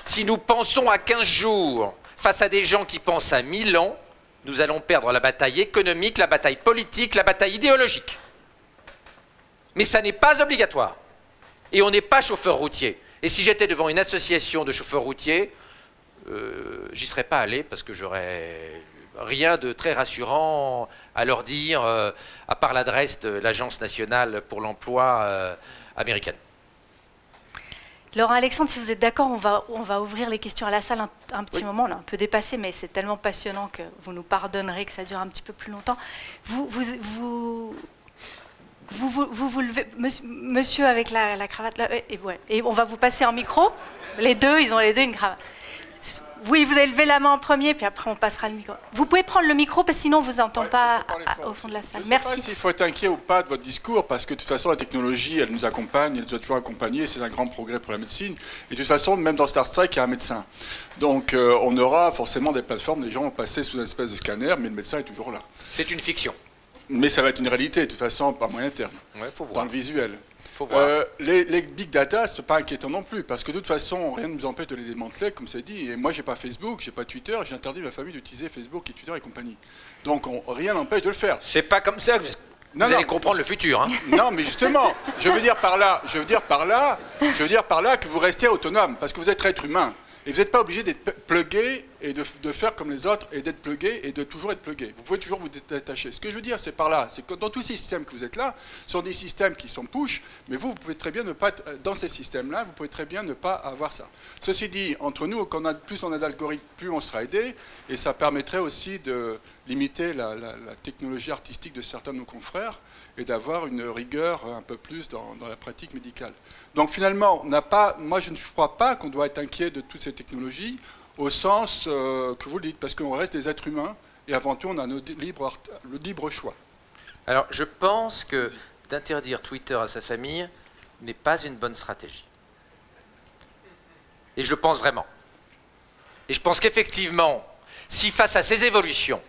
si nous pensons à 15 jours, face à des gens qui pensent à 1000 ans, nous allons perdre la bataille économique, la bataille politique, la bataille idéologique. Mais ça n'est pas obligatoire. Et on n'est pas chauffeur routier. Et si j'étais devant une association de chauffeurs routiers, j'y serais pas allé parce que j'aurais rien de très rassurant à leur dire, à part l'adresse de l'Agence nationale pour l'emploi américaine. Laurent Alexandre, si vous êtes d'accord, on va ouvrir les questions à la salle un petit moment. On a un peu dépassé, mais c'est tellement passionnant que vous nous pardonnerez que ça dure un petit peu plus longtemps. Vous levez, monsieur avec la cravate, là, et on va vous passer un micro. Les deux, ils ont les deux une cravate. Oui, vous avez levé la main en premier, puis après on passera le micro. Vous pouvez prendre le micro, parce que sinon on ne vous entend pas au fond de la salle. Merci. Je ne sais pas s'il faut être inquiet ou pas de votre discours, parce que de toute façon la technologie, elle nous accompagne, elle nous a toujours accompagnés, c'est un grand progrès pour la médecine. Et de toute façon, même dans Star Trek, il y a un médecin. Donc on aura forcément des plateformes, les gens vont passer sous une espèce de scanner, mais le médecin est toujours là. C'est une fiction. Mais ça va être une réalité, de toute façon, par moyen terme, dans le visuel. Les big data, ce n'est pas inquiétant non plus, parce que de toute façon, rien ne nous empêche de les démanteler, comme c'est dit. Et moi, je n'ai pas Facebook, je n'ai pas Twitter, j'ai interdit à ma famille d'utiliser Facebook et Twitter et compagnie. Donc, rien n'empêche de le faire. C'est pas comme ça que vous allez comprendre le futur. Hein. Non, mais justement, je veux dire par là que vous restez autonome, parce que vous êtes être humain. Et vous n'êtes pas obligé d'être plugué et de faire comme les autres et d'être plugué et de toujours être plugué. Vous pouvez toujours vous détacher. Ce que je veux dire, c'est par là, c'est que dans tous ces systèmes que vous êtes là, ce sont des systèmes qui sont push, mais vous pouvez très bien ne pas être dans ces systèmes-là, vous pouvez très bien ne pas avoir ça. Ceci dit, entre nous, plus on a d'algorithmes, plus on sera aidé, et ça permettrait aussi de limiter la technologie artistique de certains de nos confrères et d'avoir une rigueur un peu plus dans la pratique médicale. Donc finalement, moi je ne crois pas qu'on doit être inquiet de toutes ces technologies, au sens que vous le dites, parce qu'on reste des êtres humains, et avant tout, on a le libre choix. Alors, je pense que d'interdire Twitter à sa famille n'est pas une bonne stratégie. Et je le pense vraiment. Et je pense qu'effectivement, si face à ces évolutions,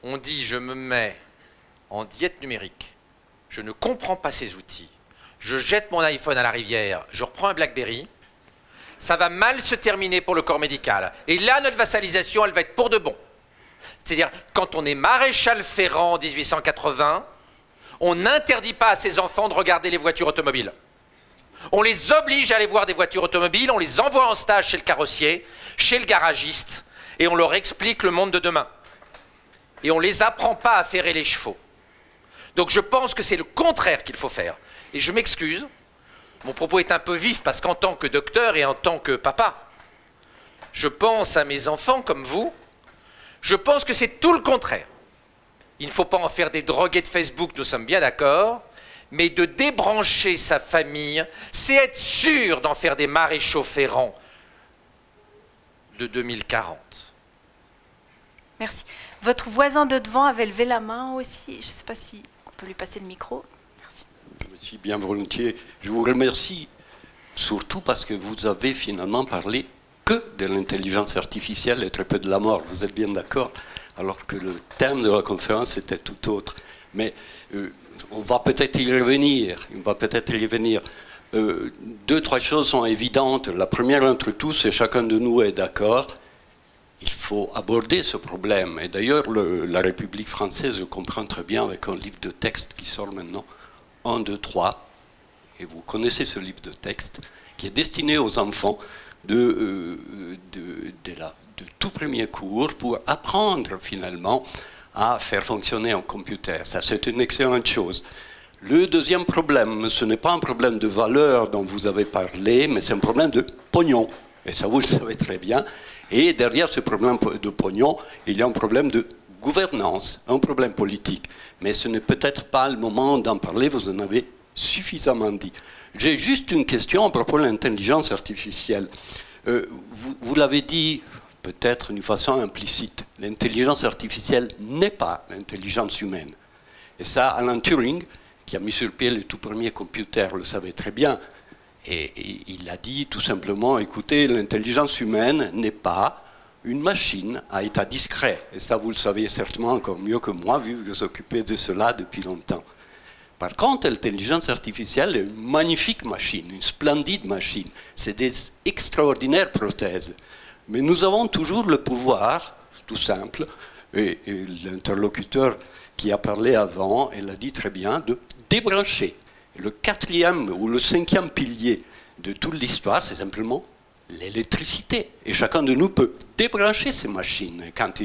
on dit « je me mets en diète numérique, je ne comprends pas ces outils, je jette mon iPhone à la rivière, je reprends un BlackBerry », ça va mal se terminer pour le corps médical. Et là, notre vassalisation, elle va être pour de bon. C'est-à-dire, quand on est maréchal Ferrand en 1880, on n'interdit pas à ses enfants de regarder les voitures automobiles. On les oblige à aller voir des voitures automobiles, on les envoie en stage chez le carrossier, chez le garagiste, et on leur explique le monde de demain. Et on ne les apprend pas à ferrer les chevaux. Donc je pense que c'est le contraire qu'il faut faire. Et je m'excuse, mon propos est un peu vif parce qu'en tant que docteur et en tant que papa, je pense à mes enfants comme vous, je pense que c'est tout le contraire. Il ne faut pas en faire des drogués de Facebook, nous sommes bien d'accord, mais de débrancher sa famille, c'est être sûr d'en faire des maréchaux Ferrand de 2040. Merci. Votre voisin de devant avait levé la main aussi. Je ne sais pas si on peut lui passer le micro. Merci bien volontiers. Je vous remercie surtout parce que vous avez finalement parlé que de l'intelligence artificielle et très peu de la mort. Vous êtes bien d'accord? Alors que le thème de la conférence était tout autre. Mais on va peut-être y revenir. Deux, trois choses sont évidentes. La première d'entre tous, c'est chacun de nous est d'accord. il faut aborder ce problème. Et d'ailleurs, la République française le comprend très bien avec un livre de texte qui sort maintenant, 1, 2, 3. Et vous connaissez ce livre de texte, qui est destiné aux enfants de tout premier cours pour apprendre finalement à faire fonctionner un computer. Ça, c'est une excellente chose. Le deuxième problème, ce n'est pas un problème de valeur dont vous avez parlé, mais c'est un problème de pognon. Et ça, vous le savez très bien. Et derrière ce problème de pognon, il y a un problème de gouvernance, un problème politique. Mais ce n'est peut-être pas le moment d'en parler, vous en avez suffisamment dit. J'ai juste une question à propos de l'intelligence artificielle. Vous l'avez dit peut-être d'une façon implicite. L'intelligence artificielle n'est pas l'intelligence humaine. Et ça, Alan Turing, qui a mis sur pied le tout premier computer, le savait très bien. Et il a dit tout simplement, écoutez, l'intelligence humaine n'est pas une machine à état discret. Et ça, vous le savez certainement encore mieux que moi, vu que vous vous occupez de cela depuis longtemps. Par contre, l'intelligence artificielle est une magnifique machine, une splendide machine. C'est des extraordinaires prothèses. Mais nous avons toujours le pouvoir, tout simple, et l'interlocuteur qui a parlé avant, elle a dit très bien, de débrancher. Le quatrième ou le cinquième pilier de toute l'histoire, c'est simplement l'électricité. Et chacun de nous peut débrancher ces machines quand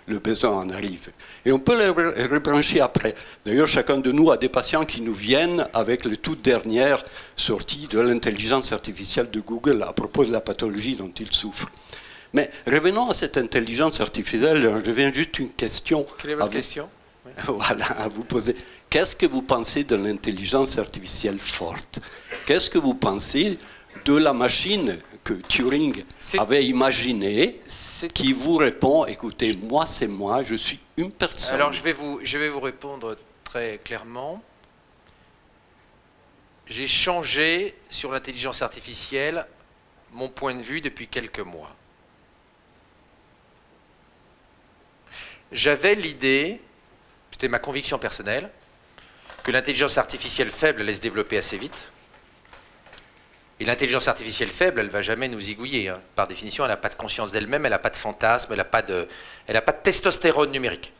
le besoin en arrive. Et on peut les rebrancher après. D'ailleurs, chacun de nous a des patients qui nous viennent avec les toutes dernières sorties de l'intelligence artificielle de Google à propos de la pathologie dont ils souffrent. Mais revenons à cette intelligence artificielle. Je viens juste une question. Quelle est votre question? Voilà, à vous poser. Qu'est-ce que vous pensez de l'intelligence artificielle forte? Qu'est-ce que vous pensez de la machine que Turing avait imaginée, qui vous répond, écoutez, moi c'est moi, je suis une personne. Alors je vais vous répondre très clairement. J'ai changé sur l'intelligence artificielle mon point de vue depuis quelques mois. J'avais l'idée, c'était ma conviction personnelle, que l'intelligence artificielle faible allait se développer assez vite. Et l'intelligence artificielle faible, elle ne va jamais nous zigouiller. Hein. Par définition, elle n'a pas de conscience d'elle-même, elle n'a pas de fantasme, elle n'a pas de testostérone numérique.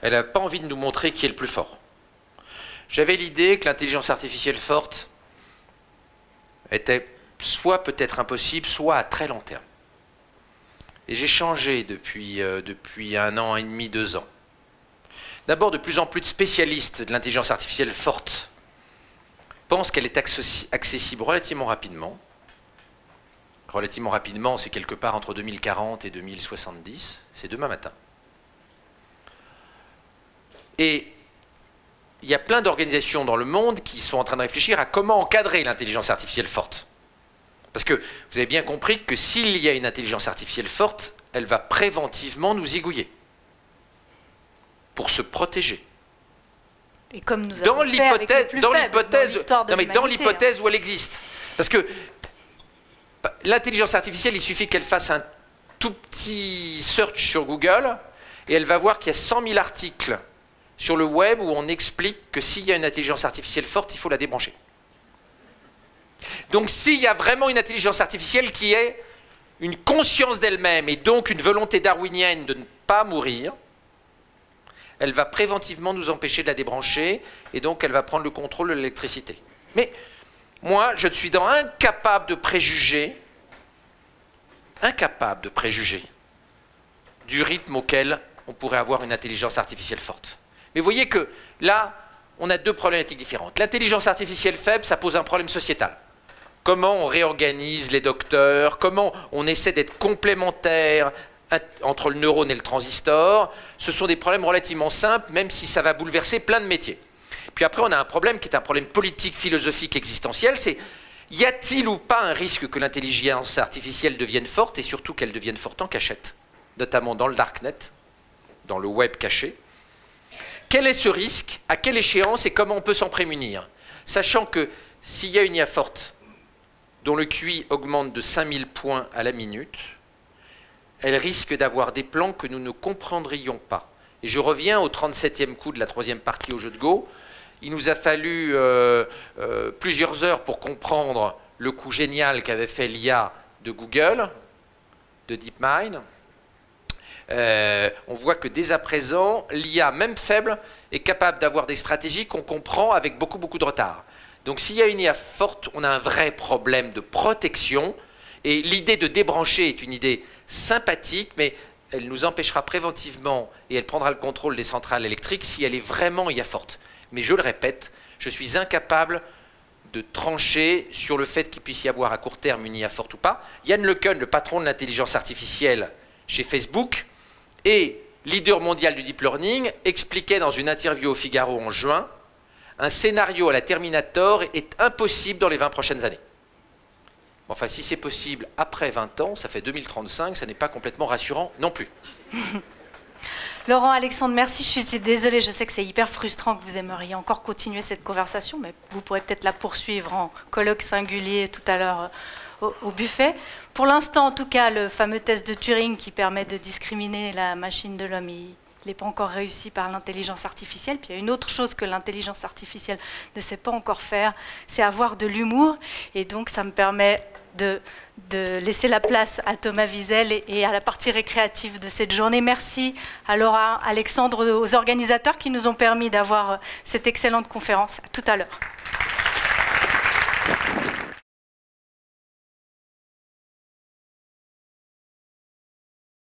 Elle n'a pas envie de nous montrer qui est le plus fort. J'avais l'idée que l'intelligence artificielle forte était soit peut-être impossible, soit à très long terme. Et j'ai changé depuis 1 an et demi, 2 ans. D'abord, de plus en plus de spécialistes de l'intelligence artificielle forte pensent qu'elle est accessible relativement rapidement. Relativement rapidement, c'est quelque part entre 2040 et 2070. C'est demain matin. Et il y a plein d'organisations dans le monde qui sont en train de réfléchir à comment encadrer l'intelligence artificielle forte. Parce que vous avez bien compris que s'il y a une intelligence artificielle forte, elle va préventivement nous zigouiller. Pour se protéger. Et comme nous avons fait avec les plus faibles dans l'histoire de l'humanité, dans l'hypothèse où elle existe. Parce que l'intelligence artificielle, il suffit qu'elle fasse un tout petit search sur Google et elle va voir qu'il y a 100 000 articles sur le web où on explique que s'il y a une intelligence artificielle forte, il faut la débrancher. Donc s'il y a vraiment une intelligence artificielle qui ait une conscience d'elle-même et donc une volonté darwinienne de ne pas mourir, elle va préventivement nous empêcher de la débrancher et donc elle va prendre le contrôle de l'électricité. Mais moi, je suis incapable de préjuger du rythme auquel on pourrait avoir une intelligence artificielle forte. Mais vous voyez que là, on a 2 problématiques différentes. L'intelligence artificielle faible, ça pose un problème sociétal. Comment on réorganise les docteurs, comment on essaie d'être complémentaires entre le neurone et le transistor, ce sont des problèmes relativement simples, même si ça va bouleverser plein de métiers. Puis après, on a un problème qui est un problème politique, philosophique, existentiel, c'est y a-t-il ou pas un risque que l'intelligence artificielle devienne forte, et surtout qu'elle devienne forte en cachette, notamment dans le darknet, dans le web caché. Quel est ce risque, à quelle échéance et comment on peut s'en prémunir? Sachant que s'il y a une IA forte, dont le QI augmente de 5000 points à la minute, elle risque d'avoir des plans que nous ne comprendrions pas. Et je reviens au 37e coup de la 3e partie au jeu de Go. Il nous a fallu plusieurs heures pour comprendre le coup génial qu'avait fait l'IA de Google, de DeepMind, on voit que dès à présent, l'IA, même faible, est capable d'avoir des stratégies qu'on comprend avec beaucoup de retard. Donc s'il y a une IA forte, on a un vrai problème de protection. Et l'idée de débrancher est une idée sympathique, mais elle nous empêchera préventivement et elle prendra le contrôle des centrales électriques si elle est vraiment IA forte. Mais je le répète, je suis incapable de trancher sur le fait qu'il puisse y avoir à court terme une IA forte ou pas. Yann LeCun, le patron de l'intelligence artificielle chez Facebook et leader mondial du deep learning, expliquait dans une interview au Figaro en juin, un scénario à la Terminator est impossible dans les 20 prochaines années. Enfin, si c'est possible après 20 ans, ça fait 2035, ça n'est pas complètement rassurant non plus. Laurent, Alexandre, merci. Je suis désolée, je sais que c'est hyper frustrant que vous aimeriez encore continuer cette conversation, mais vous pourrez peut-être la poursuivre en colloque singulier tout à l'heure au buffet. Pour l'instant, en tout cas, le fameux test de Turing qui permet de discriminer la machine de l'homme, il n'est pas encore réussi par l'intelligence artificielle. Puis il y a une autre chose que l'intelligence artificielle ne sait pas encore faire, c'est avoir de l'humour. Et donc, ça me permet de laisser la place à Thomas Wiesel et à la partie récréative de cette journée. Merci à Laura, Alexandre, aux organisateurs qui nous ont permis d'avoir cette excellente conférence. À tout à l'heure.